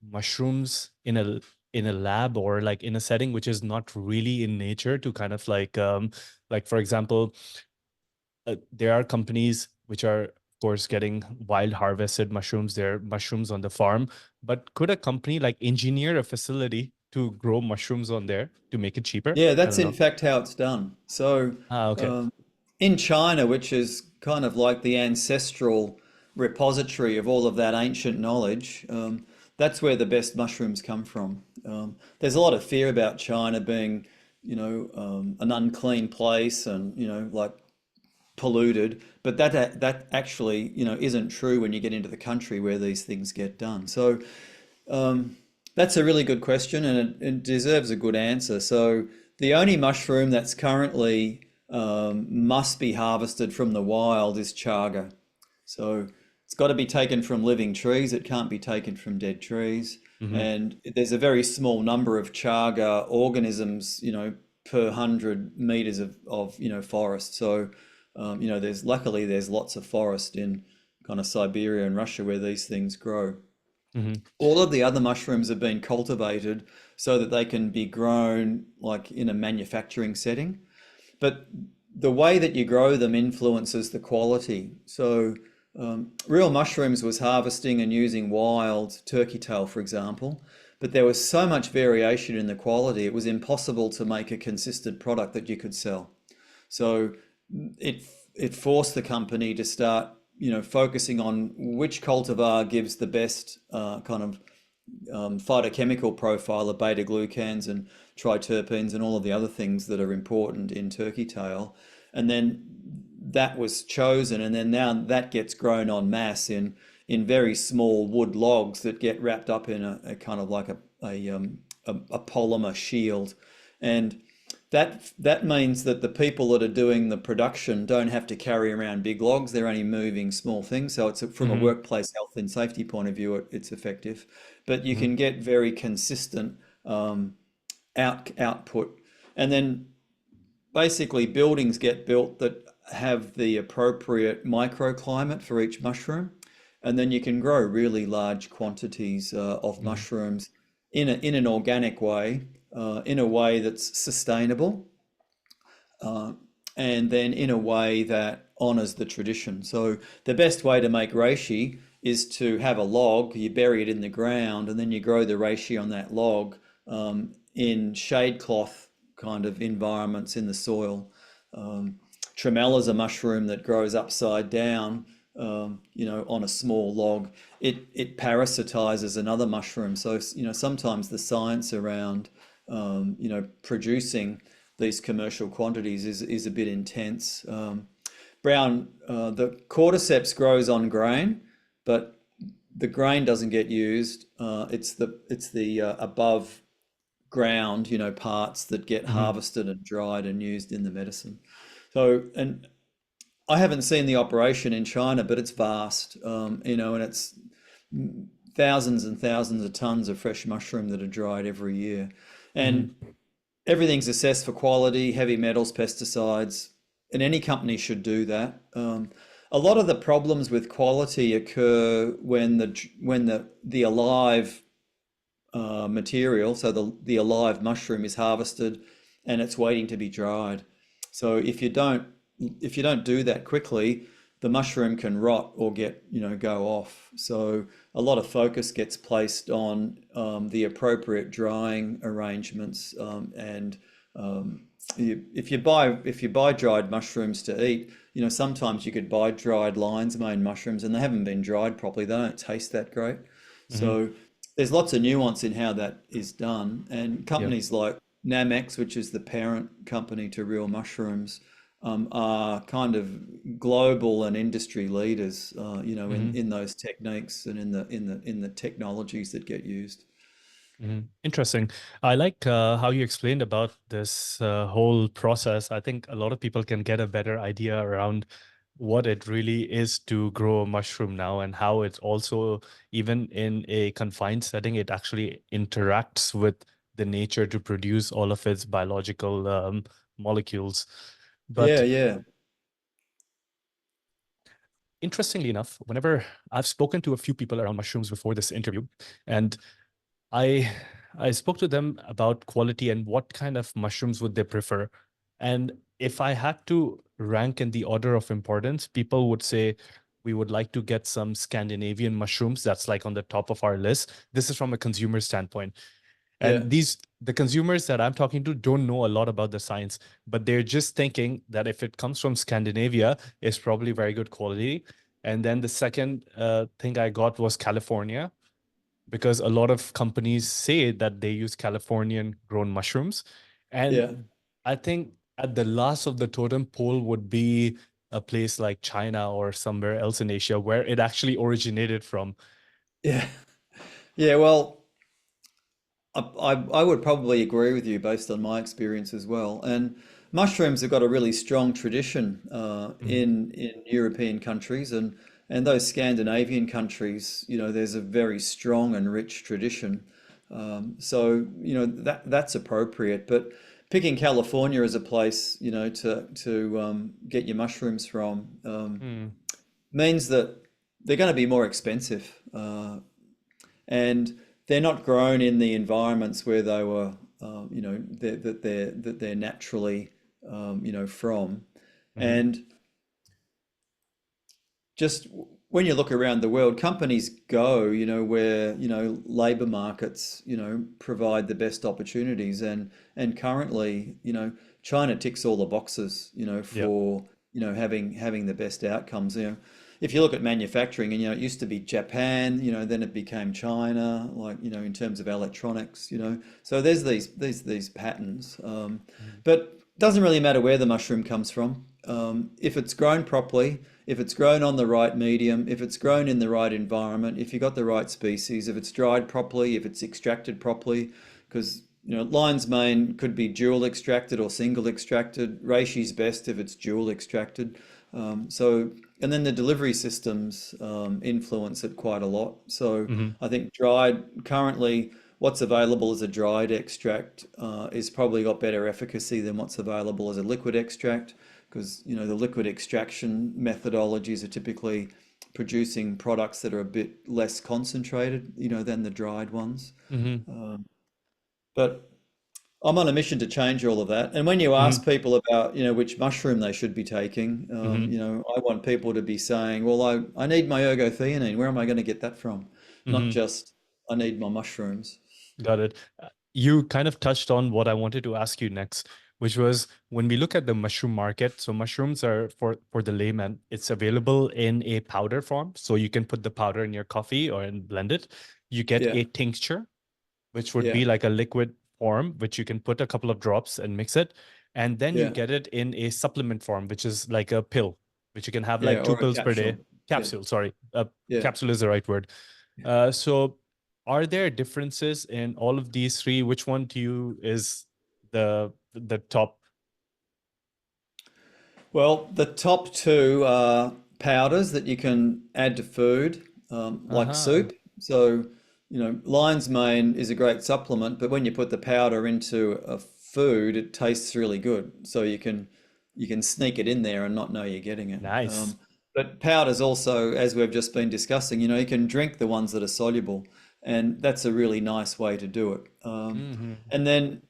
mushrooms in a lab or like in a setting which is not really in nature to kind of like for example, there are companies which are, of course, getting wild harvested mushrooms. They're mushrooms on the farm. But could a company like engineer a facility to grow mushrooms on there to make it cheaper? Yeah, I that's don't in know. fact how it's done. So, Okay. um, in China, which is kind of like the ancestral repository of all of that ancient knowledge, that's where the best mushrooms come from. There's a lot of fear about China being, an unclean place and, like polluted, but that actually, isn't true when you get into the country where these things get done. So, that's a really good question, and it deserves a good answer. So, the only mushroom that's currently must be harvested from the wild is chaga. So, it's got to be taken from living trees. It can't be taken from dead trees. Hmm. And there's a very small number of chaga organisms, per 100 meters of forest. So, there's luckily there's lots of forest in kind of Siberia and Russia where these things grow. Hmm. All of the other mushrooms have been cultivated so that they can be grown like in a manufacturing setting. But the way that you grow them influences the quality. So, real mushrooms was harvesting and using wild turkey tail, for example, but there was so much variation in the quality, it was impossible to make a consistent product that you could sell. So it it forced the company to start, focusing on which cultivar gives the best kind of phytochemical profile of beta-glucans and triterpenes and all of the other things that are important in turkey tail. And then that was chosen, and then now that gets grown en masse in very small wood logs that get wrapped up in a kind of like a polymer shield. And that means that the people that are doing the production don't have to carry around big logs. They're only moving small things. So from a Hmm. workplace health and safety point of view, it's effective. But you Hmm. can get very consistent output. And then basically buildings get built that have the appropriate microclimate for each mushroom. And then you can grow really large quantities of Hmm. mushrooms in an organic way, in a way that's sustainable, uh, and then in a way that honors the tradition. So the best way to make reishi is to have a log, you bury it in the ground, and then you grow the reishi on that log in shade cloth kind of environments in the soil. Um, Tremella is a mushroom that grows upside down, on a small log. It parasitizes another mushroom. So, sometimes the science around, producing these commercial quantities is a bit intense. The cordyceps grows on grain, but the grain doesn't get used. It's the above ground, parts that get Hmm. harvested and dried and used in the medicine. So, and I haven't seen the operation in China, but it's vast, and it's thousands and thousands of tons of fresh mushroom that are dried every year. And Hmm. everything's assessed for quality, heavy metals, pesticides, and any company should do that. A lot of the problems with quality occur when the alive material, so the alive mushroom is harvested and it's waiting to be dried. So if you don't do that quickly, the mushroom can rot or go off. So a lot of focus gets placed on the appropriate drying arrangements, and um, if you buy dried mushrooms to eat, sometimes you could buy dried lion's mane mushrooms and they haven't been dried properly. They don't taste that great. Hmm. So there's lots of nuance in how that is done, and Yeah. companies like Namex, which is the parent company to Real Mushrooms, are kind of global and industry leaders, in those techniques and in the technologies that get used. Interesting. I like how you explained about this whole process. I think a lot of people can get a better idea around what it really is to grow a mushroom now and how it's also, even in a confined setting, it actually interacts with the nature to produce all of its biological molecules. Yeah, But yeah, interestingly enough, whenever I've spoken to a few people around mushrooms before this interview, and I I spoke to them about quality and what kind of mushrooms would they prefer. And if I had to rank in the order of importance, people would say we would like to get some Scandinavian mushrooms. That's like on the top of our list. This is from a consumer standpoint. yeah, And the consumers that I'm talking to don't know a lot about the science, but they're just thinking that if it comes from Scandinavia, it's probably very good quality. And then the second thing I got was California, because a lot of companies say that they use Californian grown mushrooms. yeah, And I think at the last of the totem pole would be a place like China or somewhere else in Asia where it actually originated from. yeah, yeah. Well, I would probably agree with you based on my experience as well. And mushrooms have got a really strong tradition Mhm. in European countries, and those Scandinavian countries, there's a very strong and rich tradition. So that's appropriate. But picking California as a place, to get your mushrooms from, Mm. means that they're going to be more expensive. and they're not grown in the environments where they were, that they're naturally, from. Mm-hmm. And just when you look around the world, companies go, where, labor markets, provide the best opportunities. And currently, China ticks all the boxes, Yep. for, having the best outcomes. If you look at manufacturing, and, it used to be Japan, then it became China, like, in terms of electronics, so there's these patterns. Mm-hmm. But doesn't really matter where the mushroom comes from. If it's grown properly, if it's grown on the right medium, if it's grown in the right environment, if you've got the right species, if it's dried properly, if it's extracted properly, because lion's mane could be dual extracted or single extracted. Reishi's best if it's dual extracted. And then the delivery systems influence it quite a lot. So Mm-hmm. I think dried currently, what's available as a dried extract is probably got better efficacy than what's available as a liquid extract, because the liquid extraction methodologies are typically producing products that are a bit less concentrated, than the dried ones. Mm-hmm. But I'm on a mission to change all of that. And when you Mm-hmm. ask people about, which mushroom they should be taking, Mm-hmm. I want people to be saying, well, I need my ergotheanine. Where am I going to get that from? Not Mm-hmm. just, I need my mushrooms. Got it. You kind of touched on what I wanted to ask you next, which was when we look at the mushroom market. So mushrooms are for the layman, it's available in a powder form. So you can put the powder in your coffee or and blend it. You get Yeah, a tincture, which would yeah, be like a liquid form, which you can put a couple of drops and mix it. And then you yeah, get it in a supplement form, which is like a pill, which you can have yeah, like two or a pills per day. capsule. Yeah, Capsule, sorry. yeah. Capsule is the right word. So are there differences in all of these three? Which one to you is the top? Well, the top two are powders that you can add to food, like Uh-huh. soup. So, lion's mane is a great supplement, but when you put the powder into a food, it tastes really good. So you can sneak it in there and not know you're getting it. Nice. But powders also, as we've just been discussing, you can drink the ones that are soluble, and that's a really nice way to do it. Hmm. And then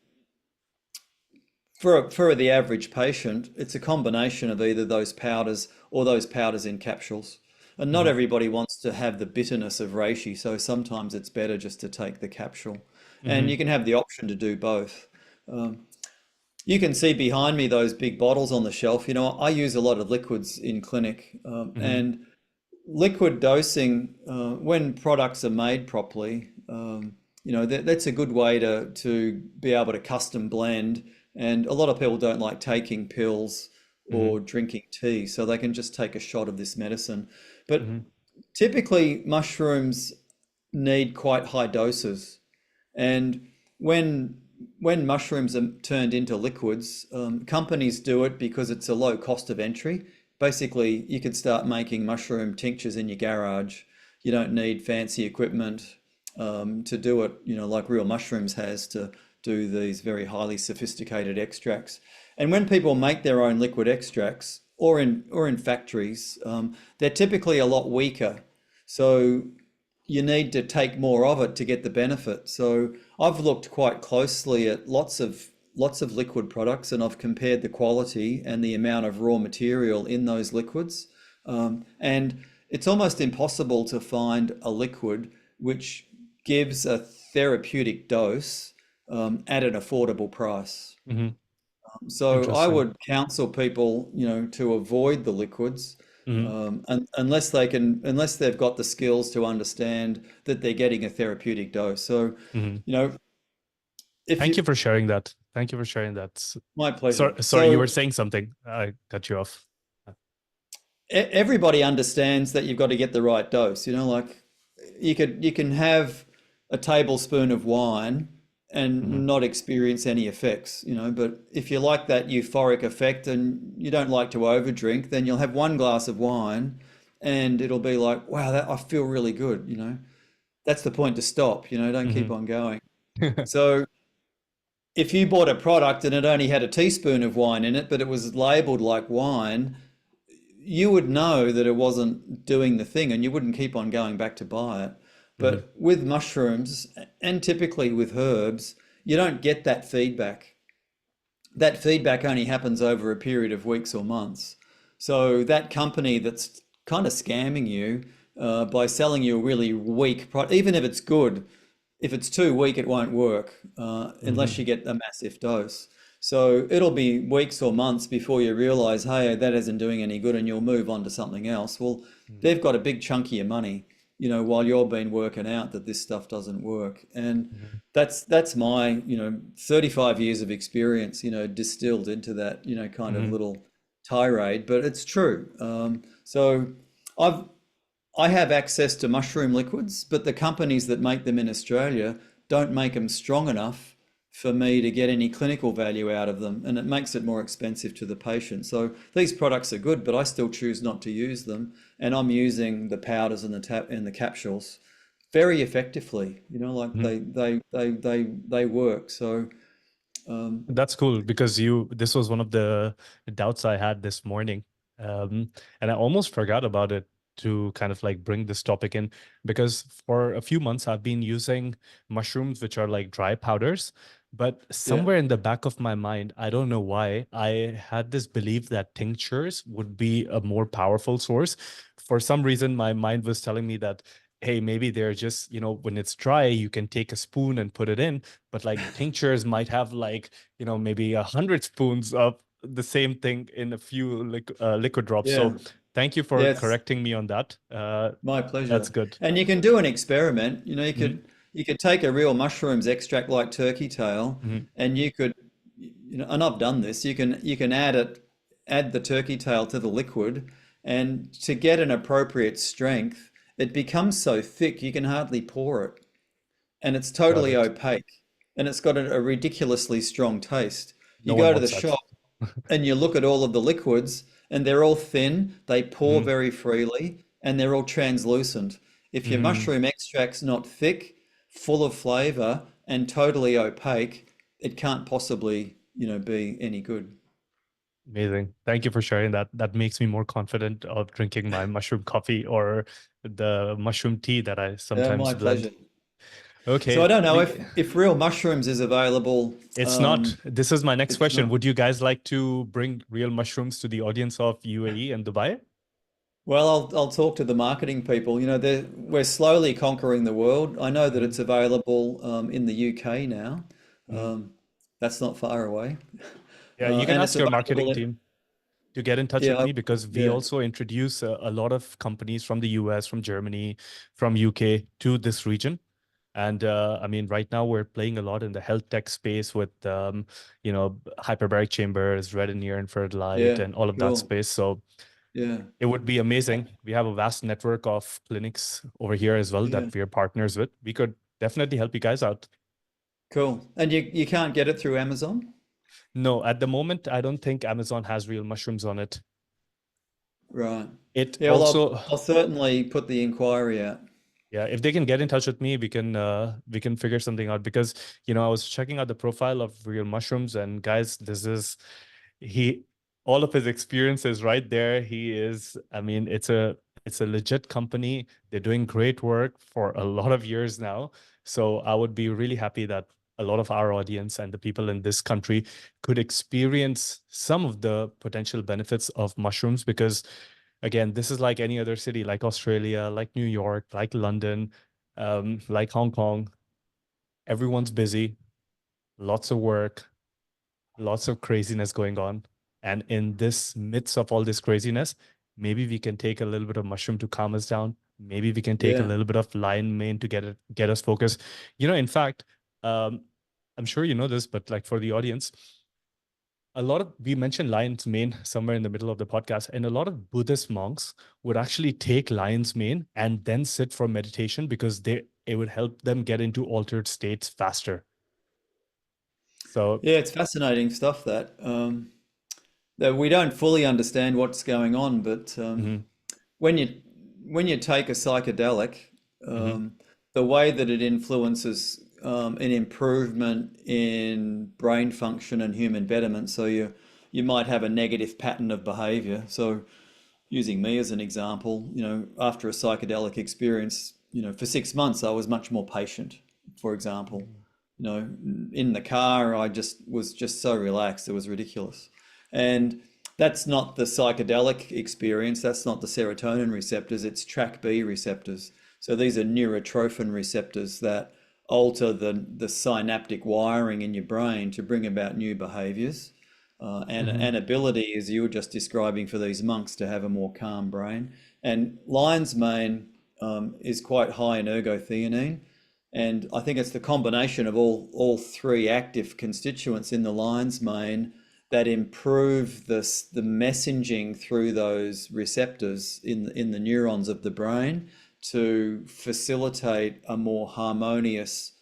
for the average patient, it's a combination of either those powders or those powders in capsules. And not Hmm. everybody wants to have the bitterness of reishi, so sometimes it's better just to take the capsule. And Hmm. you can have the option to do both. Um, you can see behind me those big bottles on the shelf. I use a lot of liquids in clinic, Hmm. and liquid dosing, when products are made properly, that's a good way to be able to custom blend. And a lot of people don't like taking pills Hmm. or drinking tea, so they can just take a shot of this medicine. But Hmm. typically, mushrooms need quite high doses. And when when mushrooms are turned into liquids, companies do it because it's a low cost of entry. Basically, you could start making mushroom tinctures in your garage. You don't need fancy equipment to do it, like Real Mushrooms has to do these very highly sophisticated extracts. And when people make their own liquid extracts, or in factories, they're typically a lot weaker. So you need to take more of it to get the benefit. So I've looked quite closely at lots of liquid products, and I've compared the quality and the amount of raw material in those liquids. And it's almost impossible to find a liquid which gives a therapeutic dose at an affordable price. Hmm. So I Interesting. would counsel people, to avoid the liquids, Hmm. unless they've got the skills to understand that they're getting a therapeutic dose. So, Hmm. you know, if Thank you you, for sharing that. Thank you for sharing that. my pleasure. Sorry, you So were saying something. I cut you off. everybody understands that you've got to get the right dose. Like you can have a tablespoon of wine Hmm. and not experience any effects. But if you like that euphoric effect and you don't like to overdrink, then you'll have one glass of wine and it'll be like, wow, I feel really good. That's the point to stop. Don't keep Hmm. on going. So if you bought a product and it only had a teaspoon of wine in it, but it was labeled like wine, you would know that it wasn't doing the thing and you wouldn't keep on going back to buy it. Hmm. But with mushrooms and typically with herbs, you don't get that feedback. That feedback only happens over a period of weeks or months. So that company that's kind of scamming you by selling you a really weak product, even if it's good, if it's too weak, it won't work unless Hmm. you get a massive dose. So it'll be weeks or months before you realize, hey, that isn't doing any good, and you'll move on to something else. Well, they've got a big chunk of your money, while you've been working out that this stuff doesn't work. And Hmm. that's my, 35 years of experience, distilled into that, kind of Hmm. little tirade, but it's true. So I've I have access to mushroom liquids, but the companies that make them in Australia don't make them strong enough for me to get any clinical value out of them, and it makes it more expensive to the patient. So these products are good, but I still choose not to use them, and I'm using the powders and the capsules very effectively. Like Hmm. they work. So um, That's cool because this was one of the doubts I had this morning. Um, and I almost forgot about it to kind of like bring this topic in because for a few months I've been using mushrooms, which are like dry powders. But yeah, somewhere in the back of my mind, I don't know why, I had this belief that tinctures would be a more powerful source. For some reason, my mind was telling me that, hey, maybe they're just, when it's dry, you can take a spoon and put it in. But like tinctures might have like maybe 100 spoons of the same thing in a few liquid drops. yeah, So thank you for yeah. It's correcting me on that. My That's pleasure. good. And you can do an experiment. You Hmm. could take a real mushrooms extract like turkey tail, Hmm. and you could, and I've done this. You can add the turkey tail to the liquid, and to get an appropriate strength, it becomes so thick you can hardly pour it, and it's Got totally it. opaque, and it's got a ridiculously strong taste. You No one go to the wants that. shop and you look at all of the liquids and they're all thin, they pour Hmm. very freely, and they're all translucent. If your Hmm. mushroom extract's not thick, full of flavor, and totally opaque, it can't possibly, be any good. Amazing. Thank you for sharing that. That makes me more confident of drinking my mushroom coffee or the mushroom tea that I sometimes My blend. pleasure. So I Okay. don't know if real mushrooms is available. It's not. This is my next It's question. not. Would you guys like to bring real mushrooms to the audience of UAE and Dubai? Well, I'll talk to the marketing people. We're slowly conquering the world. I know that Mhm. it's available in the UK now. Mhm. Um, that's not far away. Yeah, you can And it's ask your marketing available in, team to get in touch yeah, with me because we yeah, also introduce a lot of companies from the US, from Germany, from UK to this region. And I mean, right now we're playing a lot in the health tech space with, hyperbaric chambers, red and near infrared light, yeah, and all of that cool. space. So Yeah, it would be amazing. We have a vast network of clinics over here as well yeah, that we are partners with. We could definitely help you guys out. cool. And you can't get it through Amazon? No, at the moment, I don't think Amazon has real mushrooms on it. Right. It Yeah, well, also, I'll certainly put the inquiry out. yeah, if they can get in touch with me, we can figure something out because I was checking out the profile of real mushrooms and guys, this is he all of his experience is right there. He is, I mean, it's a legit company. They're doing great work for a lot of years now. So I would be really happy that a lot of our audience and the people in this country could experience some of the potential benefits of mushrooms because again, this is like any other city, like Australia, like New York, like London, like Hong Kong. Everyone's busy, lots of work, lots of craziness going on. And in this midst of all this craziness, maybe we can take a little bit of mushroom to calm us down. Maybe we can take a Yeah. little bit of lion mane to get us focused. In fact, um, I'm sure you know this, but like for the audience, a lot of we mentioned lion's mane somewhere in the middle of the podcast, and a lot of Buddhist monks would actually take lion's mane and then sit for meditation because it would help them get into altered states faster. So, Yeah, it's fascinating stuff that we don't fully understand what's going on, but mhm, when you when you take a psychedelic, mhm, the way that it influences an improvement in brain function and human betterment. So you might have a negative pattern of behavior. So using me as an example, after a psychedelic experience, for 6 months, I was much more patient, for example. Mhm. In the car, I just was just so relaxed. It was ridiculous. And that's not the psychedelic experience. That's not the serotonin receptors. It's TrkB receptors. So these are neurotrophin receptors that alter the synaptic wiring in your brain to bring about new behaviors. And Mhm. an ability, as you were just describing, for these monks to have a more calm brain. And lion's mane is quite high in ergotheanine. And I think it's the combination of all three active constituents in the lion's mane that improve the messaging through those receptors in the neurons of the brain to facilitate a more harmonious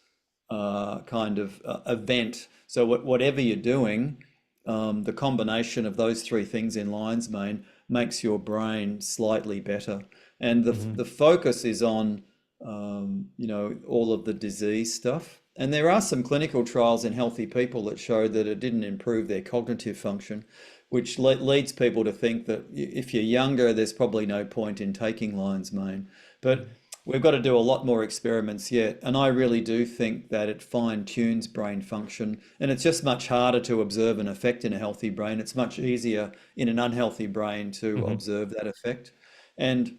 kind of event. So whatever you're doing, the combination of those three things in lion's mane makes your brain slightly better. And Mhm. the focus is on all of the disease stuff. And there are some clinical trials in healthy people that show that it didn't improve their cognitive function, which leads people to think that if you're younger, there's probably no point in taking lion's mane. But Mhm. we've got to do a lot more experiments yet. And I really do think that it fine tunes brain function. And it's just much harder to observe an effect in a healthy brain. It's much easier in an unhealthy brain to Mhm. observe that effect. And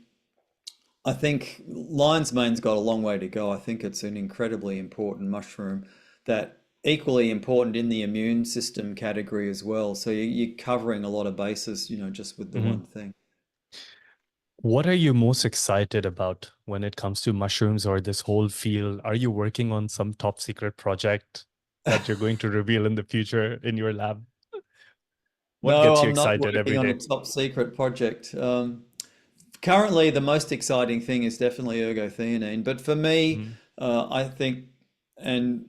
I think lion's mane's got a long way to go. I think it's an incredibly important mushroom that equally important in the immune system category as well. So you're covering a lot of bases, just with the Mhm. one thing. What are you most excited about when it comes to mushrooms or this whole field? Are you working on some top secret project that you're going to reveal in the future in your lab? What No, gets you I'm not excited working every on a day? top secret project. Currently, the most exciting thing is definitely ergotheanine. But for me, Mhm. I think, and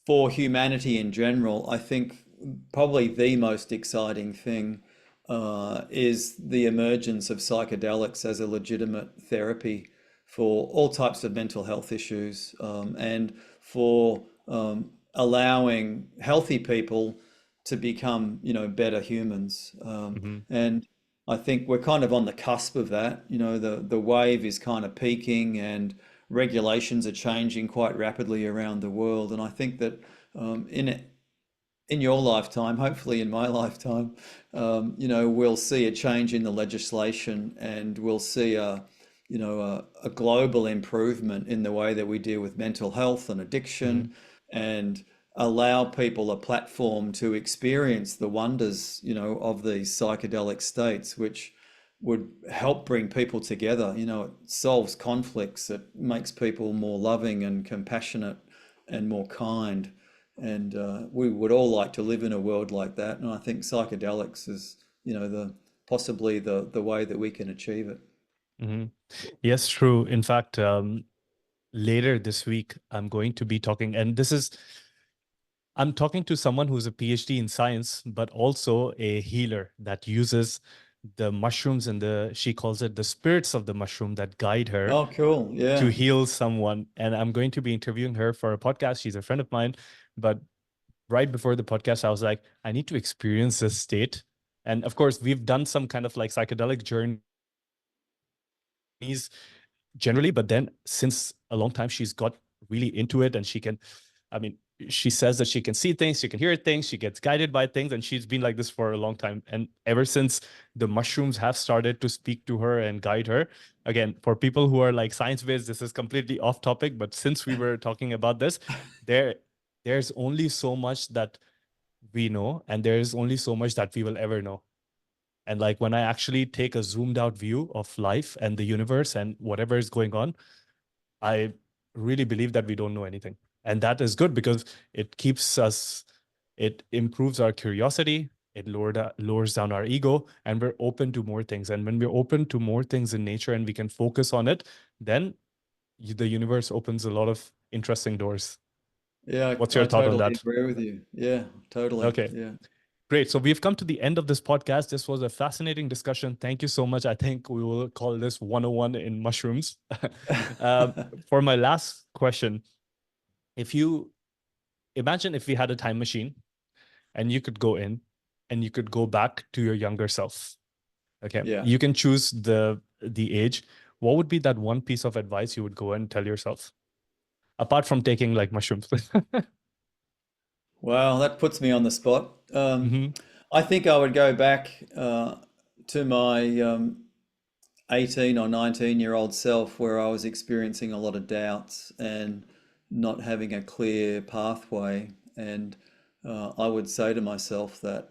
for humanity in general, I think probably the most exciting thing is the emergence of psychedelics as a legitimate therapy for all types of mental health issues, and for allowing healthy people to become, better humans. Mhm. And I think we're kind of on the cusp of that. The wave is kind of peaking, and regulations are changing quite rapidly around the world. And I think that in your lifetime, hopefully in my lifetime, we'll see a change in the legislation, and we'll see a global improvement in the way that we deal with mental health and Mhm. addiction, and allow people a platform to experience the wonders, of these psychedelic states, which would help bring people together. It solves conflicts, it makes people more loving and compassionate and more kind. And we would all like to live in a world like that. And I think psychedelics is, the possibly the way that we can achieve it. Mhm. Yes, true. In fact, later this week, I'm going to be talking, and I'm talking to someone who's a PhD in science, but also a healer that uses the mushrooms and she calls it the spirits of the mushroom that guide her Oh, cool. to Yeah. heal someone. And I'm going to be interviewing her for a podcast. She's a friend of mine. But right before the podcast, I was like, I need to experience this state. And of course, we've done some kind of like psychedelic journeys generally, but then since a long time, she's got really into it and I mean, she says that she can see things, she can hear things, she gets guided by things, and she's been like this for a long time. And ever since the mushrooms have started to speak to her and guide her, again, for people who are like science-based, this is completely off topic, but since we were talking about this, there there's only so much that we know, and there's only so much that we will ever know. And like when I actually take a zoomed out view of life and the universe and whatever is going on, I really believe that we don't know anything. And that is good because it improves our curiosity, it lowers down our ego, and we're open to more things. And when we're open to more things in nature and we can focus on it, then the universe opens a lot of interesting doors. Yeah, What's I your thought on totally that? agree with you. Yeah, totally. Okay. Yeah. Great. So we've come to the end of this podcast. This was a fascinating discussion. Thank you so much. I think we will call this 101 in mushrooms. um, for my last question, if you imagine if we had a time machine and you could go in and you could go back to your younger self. Okay. Yeah. You can choose the age. what would be that one piece of advice you would go and tell yourself, apart from taking like mushrooms? Wow, that puts me on the spot. Hmm. I think I would go back to my 18 or 19-year-old self where I was experiencing a lot of doubts and not having a clear pathway. And I would say to myself that,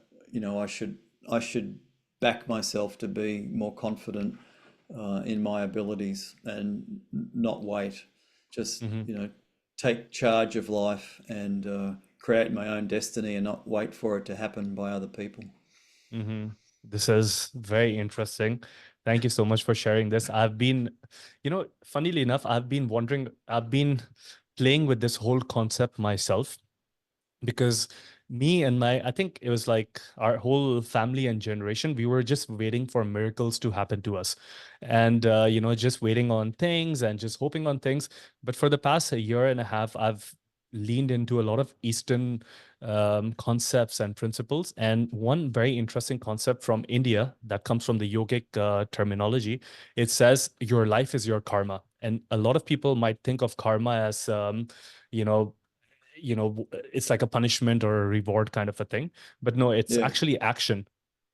I should back myself to be more confident in my abilities and not wait. Just, Hmm. take charge of life and create my own destiny and not wait for it to happen by other people. Hmm. This is very interesting. Thank you so much for sharing this. I've been, funnily enough, I've been playing with this whole concept myself, because me and I think it was like our whole family and generation, we were just waiting for miracles to happen to us, and just waiting on things and just hoping on things. But for the past a year and a half, I've leaned into a lot of Eastern concepts and principles, and one very interesting concept from India that comes from the yogic terminology. It says your life is your karma, and a lot of people might think of karma as you know it's like a punishment or a reward kind of a thing, but no, it's Yeah, actually action.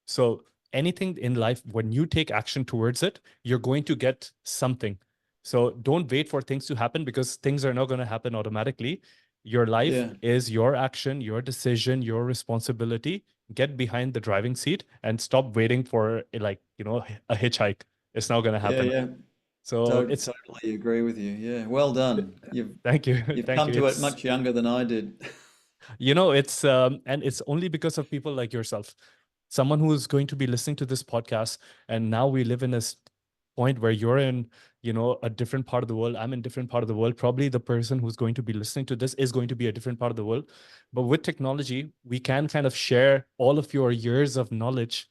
So anything in life, when you take action towards it, you're going to get something. So don't wait for things to happen, because things are not going to happen automatically. Your life yeah, is your action, your decision, your responsibility. Get behind the driving seat and stop waiting for like a hitchhike. It's not going to yeah, happen. yeah. So it's Totally agree with you. Yeah, well done. You've thank you. you've Thank come you. to it It's much younger than I did. it's and it's only because of people like yourself, someone who is going to be listening to this podcast. And now we live in a point where you're in a different part of the world, I'm in different part of the world, probably the person who's going to be listening to this is going to be a different part of the world. But with technology, we can kind of share all of your years of knowledge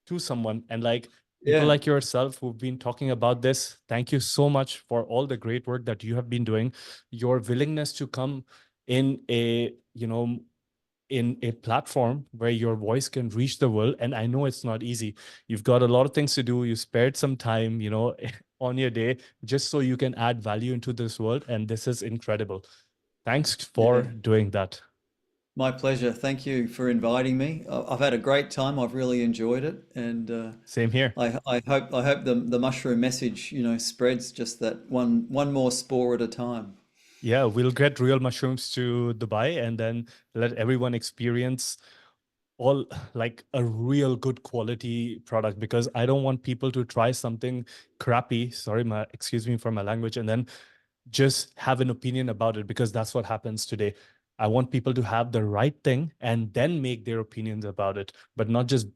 to someone. And like people Yeah, like yourself who've been talking about this, thank you so much for all the great work that you have been doing. Your willingness to come in a in a platform where your voice can reach the world. And I know it's not easy. You've got a lot of things to do. You spared some time, on your day, just so you can add value into this world. And this is incredible. Thanks for yeah. doing that. My pleasure. Thank you for inviting me. I've had a great time. I've really enjoyed it, and Same here. I hope the mushroom message, spreads just that one more spore at a time. Yeah, we'll get real mushrooms to Dubai and then let everyone experience all like a real good quality product, because I don't want people to try something crappy. Sorry, excuse me for my language, and then just have an opinion about it, because that's what happens today. I want people to have the right thing and then make their opinions about it, but not just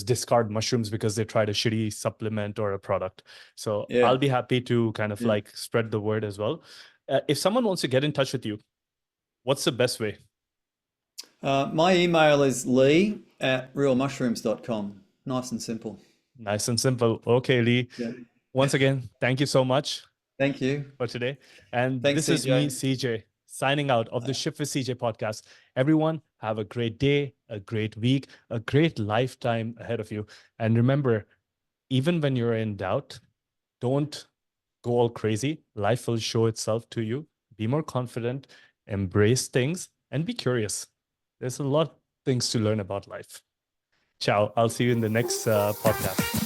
discard mushrooms because they tried a shitty supplement or a product. So I'll Yeah, be happy to kind of yeah. like spread the word as well. If someone wants to get in touch with you, what's the best way? My email is lee@realmushrooms.com. Nice and simple. Nice and simple. Okay, Lee. Yeah. Once again, thank you so much Thank you. for today. And Thanks, this is me, CJ. CJ, signing out of the Shift with CJ podcast. Everyone, have a great day, a great week, a great lifetime ahead of you. And remember, even when you're in doubt, don't go all crazy. Life will show itself to you. Be more confident, embrace things, and be curious. There's a lot of things to learn about life. Ciao. I'll see you in the next podcast.